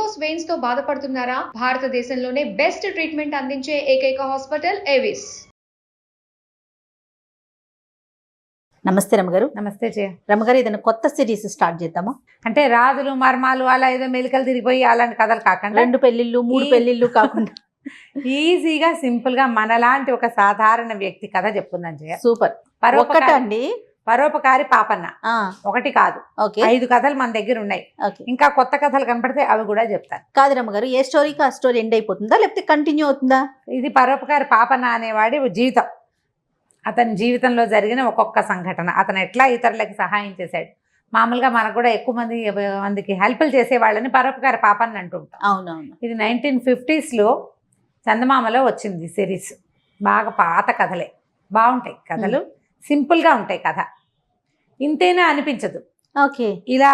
Varicose veins తో బాధపడుతున్నారా? భారతదేశంలోనే బెస్ట్ ట్రీట్మెంట్ అందించే ఏకైక హాస్పిటల్ ఏవిస్. నమస్తే రమగారు. నమస్తే జయ. రమగారు, ఏదైనా కొత్త సిరీస్ స్టార్ట్ చేద్దామా? అంటే రాజులు మర్మాలు అలా ఏదో మెలికలు తిరిగిపోయి అలాంటి కథలు కాకుండా 2 పెళ్లిళ్ళు 3 పెళ్లిళ్ళు కాకుండా ఈజీగా సింపుల్ గా మనలాంటి ఒక సాధారణ వ్యక్తి కథ చెప్పుకుందాం జయ. సూపర్. ఒకటండి, పరోపకారి పాపన్న. ఒకటి కాదు, 5 కథలు మన దగ్గర ఉన్నాయి. ఇంకా కొత్త కథలు కనపడితే అవి కూడా చెప్తాను. కాదు రమ్మగారు, ఏ స్టోరీకి ఆ స్టోరీ ఎండ్ అయిపోతుందా లేకపోతే కంటిన్యూ అవుతుందా? ఇది పరోపకారి పాపన్న అనేవాడి జీవితం. అతని జీవితంలో జరిగిన ఒక్కొక్క సంఘటన, అతను ఎట్లా ఇతరులకి సహాయం చేశాడు. మామూలుగా మనకు కూడా ఎక్కువ మందికి హెల్ప్లు చేసేవాళ్ళని పరోపకారి పాపన్న అంటుంటాం. అవునవును. ఇది 1950s చందమామలో వచ్చింది సిరీస్. బాగా పాత కథలే, బాగుంటాయి కథలు, సింపుల్గా ఉంటాయి కథ. ఇంతేనా అనిపించదు. ఓకే. ఇలా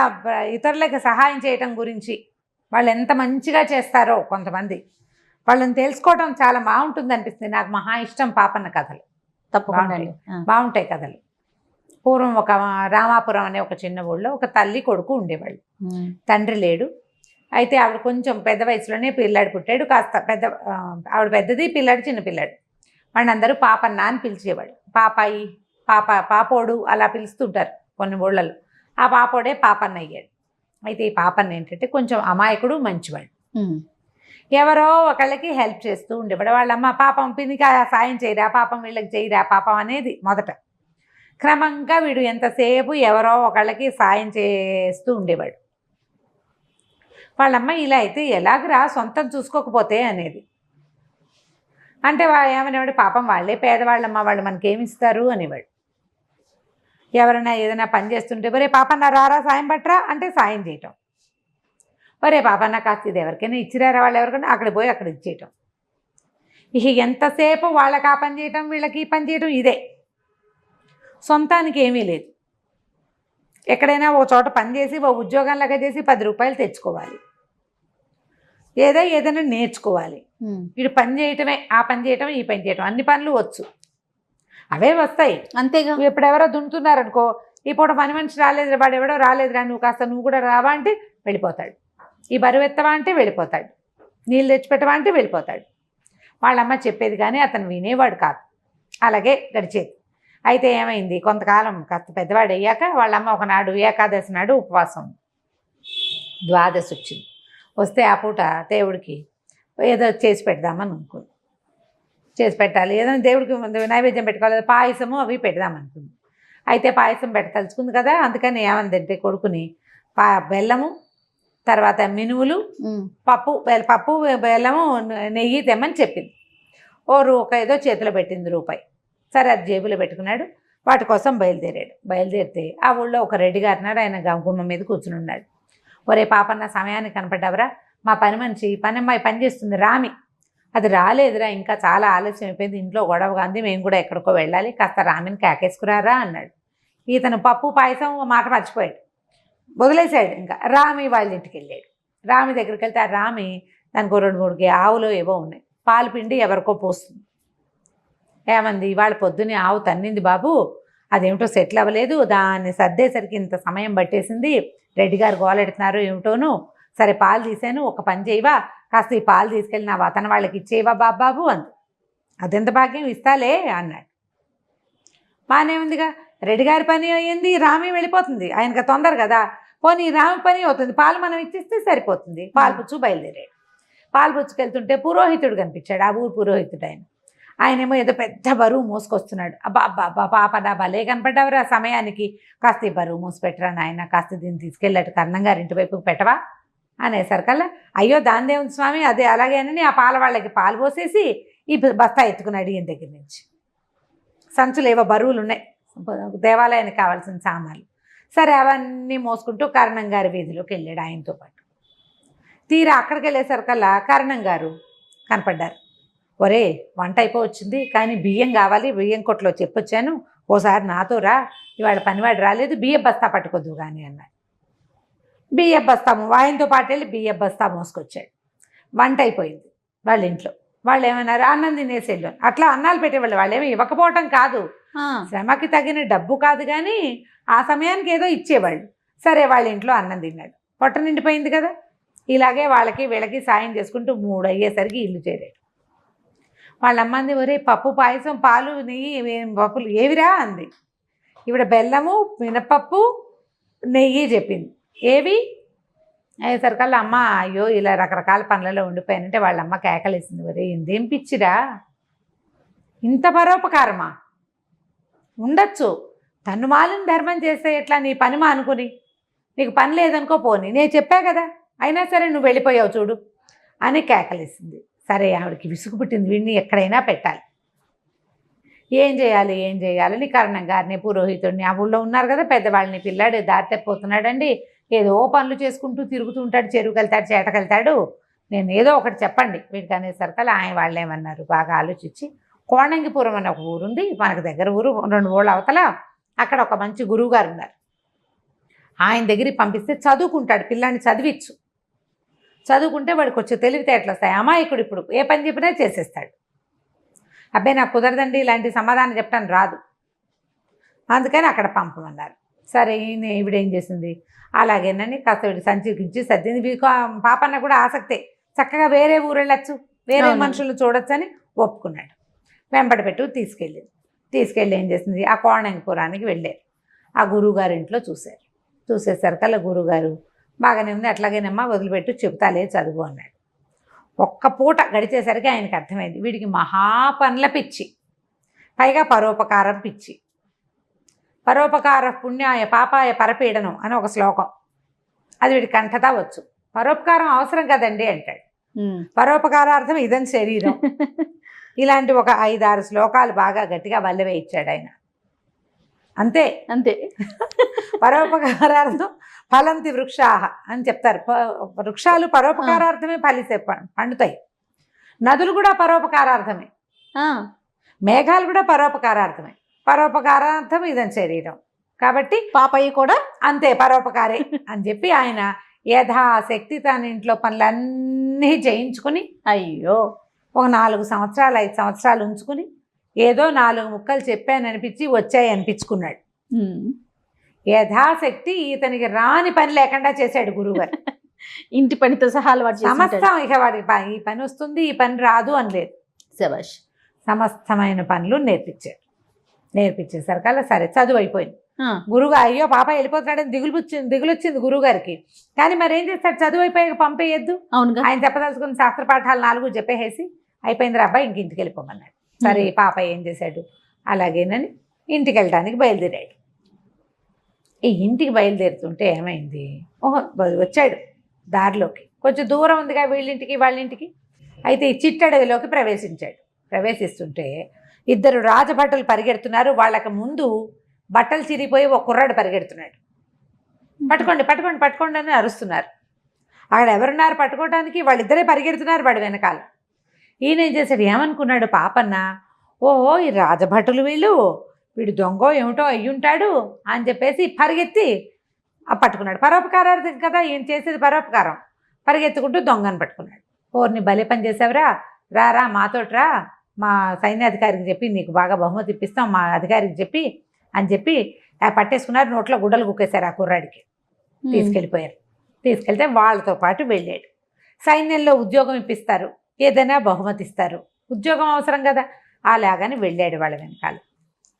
ఇతరులకు సహాయం చేయటం గురించి, వాళ్ళు ఎంత మంచిగా చేస్తారో కొంతమంది, వాళ్ళని తెలుసుకోవడం చాలా బాగుంటుంది అనిపిస్తుంది. నాకు మహా ఇష్టం పాపన్న కథలు. తప్పకుండా బాగుంటాయి కథలు. పూర్వం ఒక రామాపురం అనే ఒక చిన్న ఊళ్ళో ఒక తల్లి కొడుకు ఉండేవాళ్ళు. తండ్రి లేడు. అయితే ఆవిడ కొంచెం పెద్ద వయసులోనే పిల్లాడు పుట్టాడు. కాస్త ఆవిడ పెద్దది, పిల్లాడు చిన్న పిల్లాడు. వాడిని అందరూ పాపన్న అని పిలిచేవాడు. పాపాయి, పాపోడు అలా పిలుస్తుంటారు కొన్ని ఊళ్ళలో. ఆ పాపోడే పాపన్న అయ్యాడు. అయితే ఈ పాపన్న ఏంటంటే కొంచెం అమాయకుడు, మంచివాడు. ఎవరో ఒకళ్ళకి హెల్ప్ చేస్తూ ఉండేవాడు. వాళ్ళమ్మ పాపం పినికి సాయం చేయరా, పాపం వీళ్ళకి చేయరా పాపం అనేది మొదట. క్రమంగా వీడు ఎంతసేపు ఎవరో ఒకళ్ళకి సాయం చేస్తూ ఉండేవాడు. వాళ్ళమ్మ ఇలా అయితే ఎలాగరా సొంతం చూసుకోకపోతే అనేది. అంటే ఏమనేవాడు, పాపం వాళ్ళే పేదవాళ్ళమ్మ, వాళ్ళు మనకేమిస్తారు అనేవాడు. ఎవరైనా ఏదైనా పని చేస్తుంటే ఒరే పాపన్న రారా సాయం పట్టరా అంటే సాయం చేయటం. ఒరే పాపన్న కాస్త ఇది ఎవరికైనా ఇచ్చిరారా, వాళ్ళు ఎవరికైనా అక్కడ పోయి అక్కడ ఇచ్చేయటం. ఇక ఎంతసేపు వాళ్ళకి ఆ పని చేయటం, వీళ్ళకి ఈ పని చేయటం, ఇదే. సొంతానికి ఏమీ లేదు. ఎక్కడైనా ఓ చోట పని చేసి ఓ ఉద్యోగంలాగా చేసి 10 రూపాయలు తెచ్చుకోవాలి. ఏదైనా నేర్చుకోవాలి. వీడు పని చేయటమే, ఆ పని చేయటం, ఈ పని చేయటం, అన్ని పనులు వచ్చు, అవే వస్తాయి అంతేగా. ఎప్పుడెవరో దున్నుతున్నారనుకో, ఈ పూట పని మనిషి రాలేదు, వాడు ఎవడో రాలేదురా, నువ్వు కూడా రావా అంటే వెళ్ళిపోతాడు. ఈ బరువు ఎత్తవా అంటే వెళ్ళిపోతాడు. నీళ్ళు తెచ్చిపెట్టవా అంటే వెళ్ళిపోతాడు. వాళ్ళమ్మ చెప్పేది కానీ అతను వినేవాడు కాదు. అలాగే గడిచేది. అయితే ఏమైంది, కొంతకాలం కాస్త పెద్దవాడు అయ్యాక వాళ్ళమ్మ ఒకనాడు ఏకాదశి నాడు ఉపవాసం, ద్వాదశి వచ్చింది. వస్తే ఆ పూట దేవుడికి ఏదో చేసి పెడదామని అనుకుంది. చేసి పెట్టాలి, ఏదైనా దేవుడికి నైవేద్యం పెట్టుకోవాలి, పాయసము అవి పెడదామనుకుంది. అయితే పాయసం పెట్టదలుచుకుంది కదా, అందుకని ఏమందంటే కొడుకుని బెల్లము, తర్వాత మినువులు, పప్పు బెల్లము, నెయ్యి తెమ్మని చెప్పింది. ఒక ఏదో చేతిలో పెట్టింది రూపాయి. సరే అది జేబులో పెట్టుకున్నాడు. వాటి కోసం బయలుదేరితే ఆ ఊళ్ళో ఒక రెడ్డి గారినాడు. ఆయన గుమ్మ మీద కూర్చుని ఉన్నాడు. ఒరే పాపన్న సమయానికి కనపడ్డావరా, మా పని మనిషి పనమ్మాయి పని చేస్తుంది రామి, అది రాలేదురా, ఇంకా చాలా ఆలస్యం అయిపోయింది, ఇంట్లో గొడవగా ఉంది, మేము కూడా ఎక్కడికో వెళ్ళాలి, కాస్త రామిని కాకేసుకురారా అన్నాడు. ఇతను పప్పు పాయసం మాట మర్చిపోయాడు, వదిలేశాడు. ఇంకా రామి వాళ్ళ ఇంటికి వెళ్ళాడు. రామి దగ్గరికి వెళ్తే ఆ రామి దానికి 2-3 ఆవులు ఏవో ఉన్నాయి, పాలు పిండి ఎవరికో పోస్తుంది. ఏమంది, ఇవాళ పొద్దున్నే ఆవు తన్నింది బాబు, అదేమిటో సెటిల్ అవ్వలేదు, దాన్ని సర్దేసరికి ఇంత సమయం పట్టేసింది, రెడ్డి గారు గోలెడుతున్నారు ఏమిటోను, సరే పాలు తీసాను, ఒక పని చేయవా, కాస్త ఈ పాలు తీసుకెళ్ళి నా వతన వాళ్ళకి ఇచ్చేవా బాబాబు అంది. అదెంత భాగ్యం, ఇస్తాలే అన్నాడు. బాగానే ఉందిగా, రెడ్డి గారి పని అయ్యింది, రామి వెళ్ళిపోతుంది, ఆయనకు తొందర కదా, పోనీ రామి పని అవుతుంది, పాలు మనం ఇచ్చిస్తే సరిపోతుంది. పాలు పుచ్చు బయలుదేరాడు. పాలు పుచ్చుకెళ్తుంటే పురోహితుడు కనిపించాడు, ఆ ఊరు పురోహితుడు. ఆయనేమో ఏదో పెద్ద బరువు మోసుకొస్తున్నాడు. అబ్బా పాప నా భలే కనపడ్డావురా సమయానికి, కాస్త ఈ బరువు మోసిపెట్టరా నాయన, కాస్త దీన్ని తీసుకెళ్ళట్టు కర్ణం గారి ఇంటి వైపుకి పెట్టవా అనేసరికల్లా, అయ్యో దాందే ఉంది స్వామి, అదే అలాగేనని ఆ పాల వాళ్ళకి పాలు పోసేసి ఈ బస్తా ఎత్తుకున్నాడు ఈయన దగ్గర నుంచి. సంచులు ఏవో బరువులు ఉన్నాయి, దేవాలయానికి కావాల్సిన సామాన్లు. సరే అవన్నీ మోసుకుంటూ కర్ణం గారి వీధిలోకి వెళ్ళాడు ఆయనతో పాటు. తీరా అక్కడికి వెళ్ళేసరికల్లా కర్ణం గారు కనపడ్డారు. ఒరే వంట అయిపోవచ్చింది, కానీ బియ్యం కావాలి, బియ్యం కొట్లో చెప్పొచ్చాను, ఓసారి నాతో రా, ఇవాళ పనివాడు రాలేదు, బియ్యం బస్తా పట్టుకోద్దు కానీ అన్నాడు. బియ్యం బస్తా ఆయనతో పాటు వెళ్ళి బియ్యం బస్తా మోసుకొచ్చాడు. వంట అయిపోయింది వాళ్ళ ఇంట్లో. వాళ్ళు ఏమన్నారు, అన్నం తినేసేళ్ళు. అట్లా అన్నాలు పెట్టేవాళ్ళు, వాళ్ళు ఏమి ఇవ్వకపోవటం కాదు, శ్రమకి తగిన డబ్బు కాదు, కానీ ఆ సమయానికి ఏదో ఇచ్చేవాళ్ళు. సరే వాళ్ళ ఇంట్లో అన్నం తిన్నాడు, పొట్ట నిండిపోయింది కదా. ఇలాగే వాళ్ళకి వీళ్ళకి సాయం చేసుకుంటూ 3 అయ్యేసరికి ఇల్లు చేరాడు. వాళ్ళ అమ్మంది, ఒరే పప్పు పాయసం పాలు నెయ్యి పప్పులు ఏవిరా అంది. ఈవిడ బెల్లము మినపప్పు నెయ్యి చెప్పింది. ఏవి అయ్యేసరికల్లా అమ్మ అయ్యో ఇలా రకరకాల పనులలో ఉండిపోయానంటే వాళ్ళ అమ్మ కేకలేసింది, ఒరే ఇందేం పిచ్చిరా, ఇంత పరోపకారమా, ఉండొచ్చు తన్నుమాలిన ధర్మం చేస్తే ఎట్లా, నీ పని మానుకుని, నీకు పని లేదనుకో పోని, నేను చెప్పా కదా, అయినా సరే నువ్వు వెళ్ళిపోయావు చూడు అని కేకలేసింది. సరే ఆవిడకి విసుగు పుట్టింది, వీడిని ఎక్కడైనా పెట్టాలి, ఏం చేయాలని కరణం గారిని పురోహితుడిని ఆ ఊళ్ళో ఉన్నారు కదా పెద్దవాళ్ళని, పిల్లాడు దారి తప్పిపోతున్నాడండి, ఏదో పనులు చేసుకుంటూ తిరుగుతూ ఉంటాడు, చెరువుకి వెళ్తాడు చేటకెళ్తాడు, నేను ఏదో ఒకటి చెప్పండి వీడికి అనేసరికల్లా ఆయన వాళ్ళు ఏమన్నారు, బాగా ఆలోచించి కోణంగిపురం అని ఒక ఊరుంది మనకు దగ్గర ఊరు, 2 ఊళ్ళ అవతల, అక్కడ ఒక మంచి గురువు గారు ఉన్నారు, ఆయన దగ్గరికి పంపిస్తే చదువుకుంటాడు, పిల్లాన్ని చదువుకుంటే వాడికి వచ్చి తెలివితేటలు వస్తాయి, అమాయకుడు ఇప్పుడు ఏ పని చెప్పినా చేసేస్తాడు. అబ్బాయి నాకు కుదరదండి ఇలాంటి సమాధానం చెప్పడానికి రాదు, అందుకని అక్కడ పంపమన్నారు. సరే ఈవిడేం చేసింది, అలాగేనని కాస్త వీడి సంచికించి సర్దింది. పాపన్న కూడా ఆసక్తే, చక్కగా వేరే ఊరు వెళ్ళొచ్చు, వేరే మనుషులు చూడొచ్చు అని ఒప్పుకున్నాడు. వెంబడి పెట్టు తీసుకెళ్ళి ఏం చేసింది, ఆ కోణంగిపురానికి వెళ్ళారు. ఆ గురువుగారి ఇంట్లో చూసేసరికల్లా గురువుగారు బాగానే ఉంది, అట్లాగేనమ్మా వదిలిపెట్టు చెబుతాలే చదువు అన్నాడు. ఒక్క పూట గడిచేసరికి ఆయనకు అర్థమైంది, వీడికి మహాపనుల పిచ్చి, పైగా పరోపకారం పిచ్చి. పరోపకార పుణ్యాయ పాపాయ పరపీడనం అని ఒక శ్లోకం, అది వీడికి కంఠతా వచ్చు. పరోపకారం అవసరం కదండి అంటాడు, పరోపకారార్థం ఇదని శరీరం. ఇలాంటి ఒక 5-6 శ్లోకాలు బాగా గట్టిగా వల్లవే ఇచ్చాడు ఆయన. అంతే పరోపకారార్థం ఫలంతి వృక్షాహ అని చెప్తారు. వృక్షాలు పరోపకారార్థమే ఫలిసే పండుతాయి, నదులు కూడా పరోపకారార్థమే, మేఘాలు కూడా పరోపకారార్థమే. పరోపకారార్థం ఇదని శరీరం కాబట్టి పాపయ్య కూడా అంతే పరోపకారే అని చెప్పి ఆయన యథాశక్తి తన ఇంట్లో పనులన్నీ చేయించుకుని అయ్యో ఒక 4 సంవత్సరాలు 5 సంవత్సరాలు ఉంచుకుని ఏదో 4 ముక్కలు చెప్పాననిపించి వచ్చాయి అనిపించుకున్నాడు. యథాశక్తి ఇతనికి రాని పని లేకుండా చేశాడు గురువుగారు. ఇంటి పనితో సహా సమస్తం ఇక వాడికి ఈ పని వస్తుంది ఈ పని రాదు అని లేదు, శభాష్ సమస్తమైన పనులు నేర్పించేసరికల్లా సరే చదువు అయిపోయింది. గురువు అయ్యో పాప వెళ్ళిపోతున్నాడని దిగులొచ్చింది గురువుగారికి. కానీ మరి ఏం చేస్తాడు, చదువు అయిపోయాక పంపేయద్దు, ఆయన చెప్పదలుచుకున్న శాస్త్ర పాఠాలు 4 చెప్పేసి అయిపోయింది రా అబ్బాయి ఇంక ఇంటికి వెళ్ళిపోమన్నాడు. సరే పాప ఏం చేశాడు, అలాగేనని ఇంటికి వెళ్ళడానికి బయలుదేరాడు. ఈ ఇంటికి బయలుదేరుతుంటే ఏమైంది, వచ్చాడు దారిలోకి, కొంచెం దూరం ఉందిగా వీళ్ళింటికి వాళ్ళింటికి. అయితే ఈ చిట్టడవిలోకి ప్రవేశిస్తుంటే 2 రాజభటులు పరిగెడుతున్నారు. వాళ్ళకి ముందు బట్టలు చిరిగిపోయి ఒక కుర్రాడు పరిగెడుతున్నాడు. పట్టుకోండి అని అరుస్తున్నారు. అక్కడ ఎవరున్నారు పట్టుకోవడానికి, వాళ్ళిద్దరే పరిగెడుతున్నారు వాడు వెనకాల. ఈయన ఏం చేశాడు, ఏమనుకున్నాడు పాపన్న, ఓహో ఈ రాజభటులు వీడు దొంగో ఏమిటో అయ్యుంటాడు అని చెప్పేసి పరిగెత్తి పట్టుకున్నాడు. పరోపకారార్థం కదా ఈయన చేసేది, పరోపకారం. పరిగెత్తుకుంటూ దొంగను పట్టుకున్నాడు. ఓర్ని భలే పని చేసావురా, రారా మాతోట్రా, మా సైన్యాధికారికి చెప్పి నీకు బాగా బహుమతి ఇప్పిస్తాం మా అధికారికి చెప్పి అని చెప్పి పట్టేసుకున్నారు. నోట్లో గుడ్డలు కుక్కేశారు ఆ కుర్రాడికి. తీసుకెళ్తే వాళ్ళతో పాటు వెళ్ళాడు. సైన్యంలో ఉద్యోగం ఇప్పిస్తారు, ఏదైనా బహుమతి ఇస్తారు, ఉద్యోగం అవసరం కదా, అలాగని వెళ్ళాడు వాళ్ళ వెనకాల.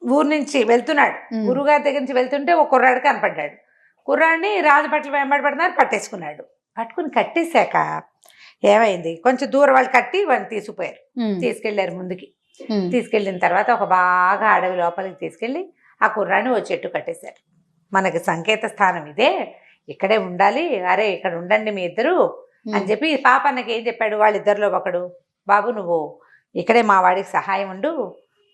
ఊరు నుంచి వెళ్తున్నాడు, గురువుగారి దగ్గర నుంచి వెళ్తుంటే ఒక కుర్రాడు కనపడ్డాడు. కుర్రాడిని రాజభట్లు వెంబడి పడుతున్నారు, పట్టుకుని కట్టేశాక ఏమైంది, కొంచెం దూరం వాళ్ళు కట్టి వాళ్ళు తీసుకెళ్లారు ముందుకి. తీసుకెళ్ళిన తర్వాత ఒక బాగా అడవి లోపలికి తీసుకెళ్ళి ఆ కుర్రాడిని ఓ చెట్టు కట్టేశారు. మనకి సంకేత స్థానం ఇదే, ఇక్కడే ఉండాలి, అరే ఇక్కడ ఉండండి మీ ఇద్దరు అని చెప్పి పాపన్నకి ఏం చెప్పాడు, వాళ్ళిద్దరిలో ఒకడు, బాబు నువ్వు ఇక్కడే మా వాడికి సహాయం ఉండు,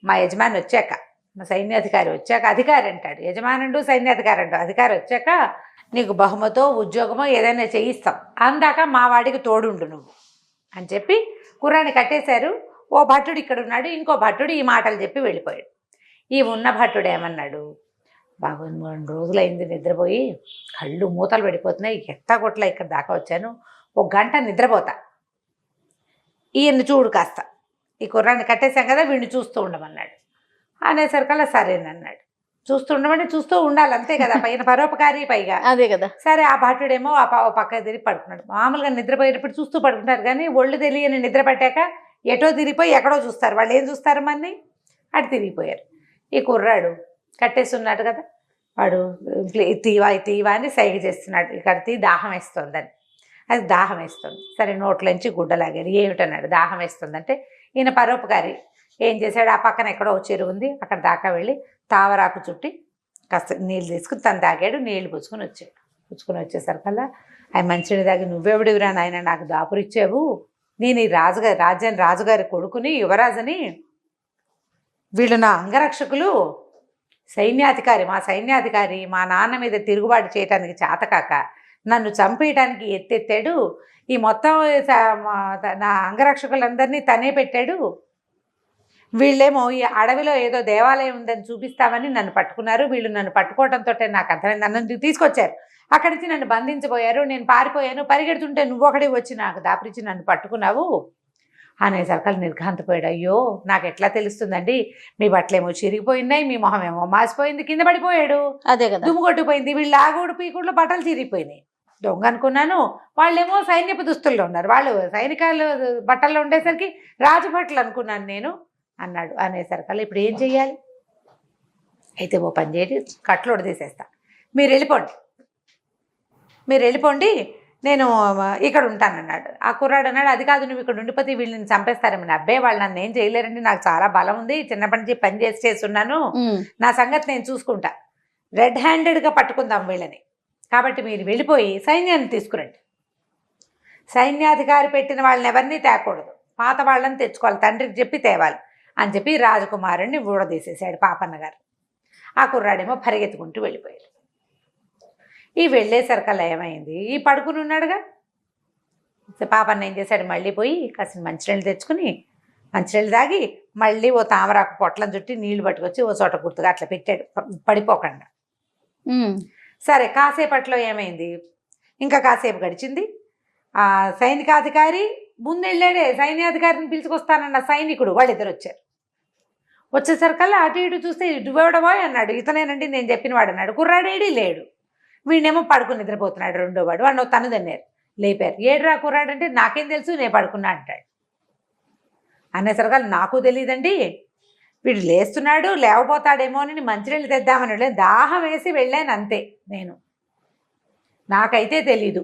మా యజమాని వచ్చాక, మా సైన్యాధికారి వచ్చాక, అధికారి అంటాడు యజమానుడు, సైన్యాధికారి అంటాడు, అధికారి వచ్చాక నీకు బహుమతో ఉద్యోగమో ఏదైనా చేయిస్తాం, అందాక మా వాడికి తోడుండు నువ్వు అని చెప్పి కుర్రాన్ని కట్టేశారు. ఓ భట్టుడు ఇక్కడ ఉన్నాడు, ఇంకో భట్టుడు ఈ మాటలు చెప్పి వెళ్ళిపోయాడు. ఈ ఉన్న భట్టుడు ఏమన్నాడు, బాబు 2 రోజులైంది నిద్రపోయి, కళ్ళు మూతలు పడిపోతున్నాయి, ఎట్టగొట్ల ఇక్కడ దాకా వచ్చాను, 1 గంట నిద్రపోతా, ఈయన్ని చూడు కాస్త, ఈ కుర్రాన్ని కట్టేశాం కదా వీడిని చూస్తూ ఉండమన్నాడు. అనేసరికల్లా సరేనన్నాడు. చూస్తుండమని చూస్తూ ఉండాలి అంతే కదా, పైన పరోపకారి పైగా. అదే కదా. సరే ఆ భటుడేమో ఓ పక్క తిరిగి పడుకున్నాడు. మామూలుగా నిద్రపోయేటప్పుడు చూస్తూ పడుకుంటారు, కానీ ఒళ్ళు తెలియని నిద్ర పట్టాక ఎటో తిరిగిపోయి ఎక్కడో చూస్తారు. వాళ్ళు ఏం చూస్తారు మన్ని, అటు తిరిగిపోయారు. ఈ కుర్రాడు కట్టేసి ఉన్నాడు కదా, వాడు తీవా అని సైగ చేస్తున్నాడు, ఇక్కడ దాహం వేస్తుందని. అది దాహం వేస్తుంది. సరే నోట్లోంచి గుడ్డలాగాడు. ఏమిటన్నాడు, దాహం వేస్తుందంటే ఈయన పరోపకారి ఏం చేశాడు, ఆ పక్కన ఎక్కడో చెరువు ఉంది, అక్కడ దాకా వెళ్ళి తావరాకు చుట్టి కాస్త నీళ్ళు తీసుకుని తను తాగాడు. నీళ్లు పుచ్చుకొని వచ్చేసరికల్లా ఆయన మంచినీళ్ళు తాగి, నువ్వెవడివిరా నాయన నాకు దాపురిచ్చావు, నేను ఈ రాజుగారి కొడుకుని, యువరాజుని, వీళ్ళు నా అంగరక్షకులు, మా సైన్యాధికారి మా నాన్న మీద తిరుగుబాటు చేయడానికి చేతకాక నన్ను చంపేయడానికి ఎత్తెత్తాడు, ఈ మొత్తం నా అంగరక్షకులందరినీ తనే పెట్టాడు, వీళ్ళేమో ఈ అడవిలో ఏదో దేవాలయం ఉందని చూపిస్తామని నన్ను పట్టుకున్నారు, వీళ్ళు నన్ను పట్టుకోవడంతో నాకు అర్థమైంది, నన్ను తీసుకొచ్చారు, అక్కడి నుంచి నన్ను బంధించబోయారు, నేను పారిపోయాను, పరిగెడుతుంటే నువ్వు ఒకటి వచ్చి నాకు దాపురించి నన్ను పట్టుకున్నావు అనేసరికి నిర్ఘాంతపోయాడు. అయ్యో నాకు ఎట్లా తెలుస్తుందండి, మీ బట్టలేమో చిరిగిపోయినాయి, మీ మొహం ఏమో మాసిపోయింది, కింద పడిపోయాడు, అదే కదా, దుమ్ము కొట్టిపోయింది, వీళ్ళు ఆగుడు పీకుడులో బట్టలు చిరిగిపోయినాయి, దొంగ అనుకున్నాను, వాళ్ళేమో సైన్యపు దుస్తుల్లో ఉన్నారు, వాళ్ళు సైనికాలు బట్టల్లో ఉండేసరికి రాజభట్లు అనుకున్నాను నేను అన్నాడు. అనేసరికల్లా ఇప్పుడు ఏం చెయ్యాలి, అయితే ఓ పని చేయండి, కట్లోడు తీసేస్తా, మీరు వెళ్ళిపోండి, నేను ఇక్కడ ఉంటానన్నాడు. ఆ కుర్రాడు అన్నాడు, అది కాదు నువ్వు ఇక్కడ ఉండిపోతే వీళ్ళని చంపేస్తారేమని. అబ్బాయి వాళ్ళు నన్ను ఏం చేయలేరండి, నాకు చాలా బలం ఉంది, చిన్నప్పటి నుంచి పని చేస్తున్నాను, నా సంగతి నేను చూసుకుంటా, రెడ్ హ్యాండెడ్గా పట్టుకుందాం వీళ్ళని, కాబట్టి మీరు వెళ్ళిపోయి సైన్యాన్ని తీసుకురండి, సైన్యాధికారి పెట్టిన వాళ్ళని ఎవరిని తేకూడదు, పాత వాళ్ళని తెచ్చుకోవాలి, తండ్రికి చెప్పి తేవాలి అని చెప్పి రాజకుమారుడిని ఊడదీసేశాడు పాపన్న గారు. ఆ కుర్రాడేమో పరిగెత్తుకుంటూ వెళ్ళిపోయాడు. ఈ వెళ్ళేసరికల్లా ఏమైంది, ఈ పడుకుని ఉన్నాడుగా, పాపన్న ఏం చేశాడు, మళ్ళీ పోయి కాసిన మంచినీళ్ళు తెచ్చుకుని మంచినీళ్ళు తాగి మళ్ళీ ఓ తామరాకు పొట్లం చుట్టి నీళ్లు పట్టుకొచ్చి ఓ చోట గుర్తుగా అట్లా పెట్టాడు పడిపోకుండా. సరే కాసేపట్లో ఏమైంది, ఇంకా కాసేపు గడిచింది. ఆ సైనికాధికారి ముందెళ్ళాడే, సైన్యాధికారిని పిలుచుకొస్తానన్న సైనికుడు వాళ్ళిద్దరు వచ్చారు. వచ్చేసరికల్లా అటు ఇటు చూస్తే ఇటువడబోయ్ అన్నాడు, ఇతనేనండి నేను చెప్పిన వాడు అన్నాడు. కుర్రాడేడి లేడు, వీడినేమో పడుకుని నిద్రపోతున్నాడు. రెండో వాడు వాడు తను దన్నారు, లేపారు. ఏడురా కుర్రాడంటే నాకేం తెలుసు నేను పడుకున్నా అంటాడు. అనేసరికల్లా నాకు తెలియదండి, వీడు లేస్తున్నాడు లేవబోతాడేమో అని మంచినీళ్ళు తెద్దామని దాహం వేసి వెళ్ళాను అంతే, నాకైతే తెలీదు,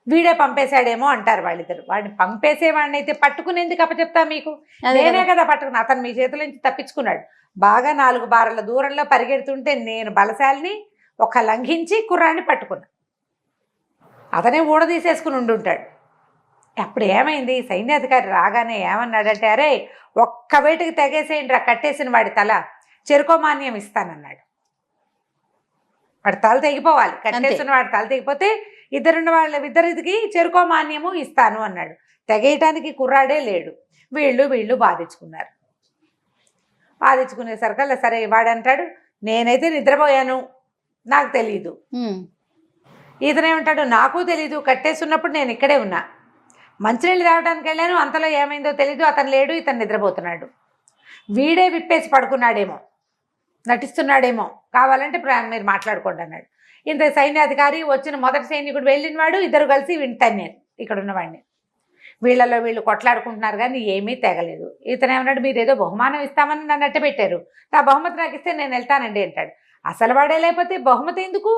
వీడే పంపేశాడేమో అంటారు వాళ్ళిద్దరు. వాడిని పంపేసేవాడిని అయితే పట్టుకునేందుకు అప్పచెప్తా మీకు, నేనే కదా పట్టుకున్నా, అతను మీ చేతుల నుంచి తప్పించుకున్నాడు, బాగా 4 బారల దూరంలో పరిగెడుతుంటే నేను బలశాలిని ఒక లంఘించి కుర్రాన్ని పట్టుకున్నా, అతనే ఊడదీసేసుకుని ఉండుంటాడు. అప్పుడు ఏమైంది, సైన్యాధికారి రాగానే ఏమన్నాడంటే, అరే ఒక్క వేటికి తెగేసేయండి రా, కట్టేసిన వాడి తల చెరుకోమాన్యం ఇస్తానన్నాడు. వాడి తల తెగిపోవాలి, కట్టేసిన వాడి తల తెగిపోతే ఇద్దరికి చెరుకోమాన్యము ఇస్తాను అన్నాడు. తెగేయటానికి కుర్రాడే లేడు. వీళ్ళు బాధించుకున్నారు. బాధించుకునేసరికల్లా సరే వాడంటాడు, నేనైతే నిద్రపోయాను, నాకు తెలీదు. ఇతనేమంటాడు, నాకు తెలీదు, కట్టేస్తున్నప్పుడు నేను ఇక్కడే ఉన్నా, మంచినీళ్ళు తాగడానికి వెళ్ళాను, అంతలో ఏమైందో తెలీదు, అతను లేడు, ఇతను నిద్రపోతున్నాడు, వీడే విప్పేసి పడుకున్నాడేమో, నటిస్తున్నాడేమో, కావాలంటే మీరు మాట్లాడుకోండి అన్నాడు. ఇంత సైన్యాధికారి వచ్చిన మొదటి సైనికుడు వెళ్ళిన వాడు, ఇద్దరు కలిసి వింటాను ఇక్కడ ఉన్నవాడిని, వీళ్ళలో వీళ్ళు కొట్లాడుకుంటున్నారు కానీ ఏమీ తెగలేదు. ఇతనేమన్నాడు, మీరు ఏదో బహుమానం ఇస్తామని నన్ను అట్ట పెట్టారు, నా బహుమతి నాకు ఇస్తే నేను వెళ్తానండి అంటాడు. అసలు వాడే లేకపోతే బహుమతి ఎందుకు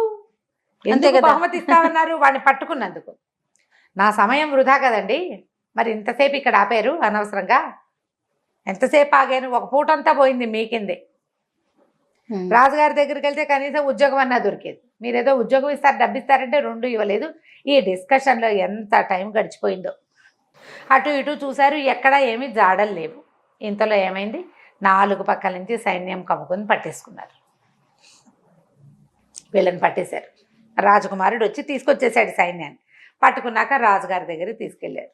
బహుమతి ఇస్తామన్నారు, వాడిని పట్టుకున్నందుకు. నా సమయం వృధా కదండి, మరి ఇంతసేపు ఇక్కడ ఆపారు అనవసరంగా, ఎంతసేపు ఆగాను, ఒక పూటంతా పోయింది మీకిందే. రాజుగారి దగ్గరికి వెళ్తే కనీసం ఉద్యోగం అన్నా దొరికేది, మీరేదో ఉద్యోగం ఇస్తారు డబ్బిస్తారంటే 2 ఇవ్వలేదు. ఈ డిస్కషన్లో ఎంత టైం గడిచిపోయిందో. అటు ఇటు చూశారు, ఎక్కడా ఏమీ జాడలు లేవు. ఇంతలో ఏమైంది, 4 పక్కల నుంచి సైన్యం కమ్ముకొని పట్టేసుకున్నారు. వీళ్ళని పట్టేశారు. రాజకుమారుడు వచ్చి తీసుకొచ్చేసాడు సైన్యాన్ని. పట్టుకున్నాక రాజుగారి దగ్గరికి తీసుకెళ్ళారు.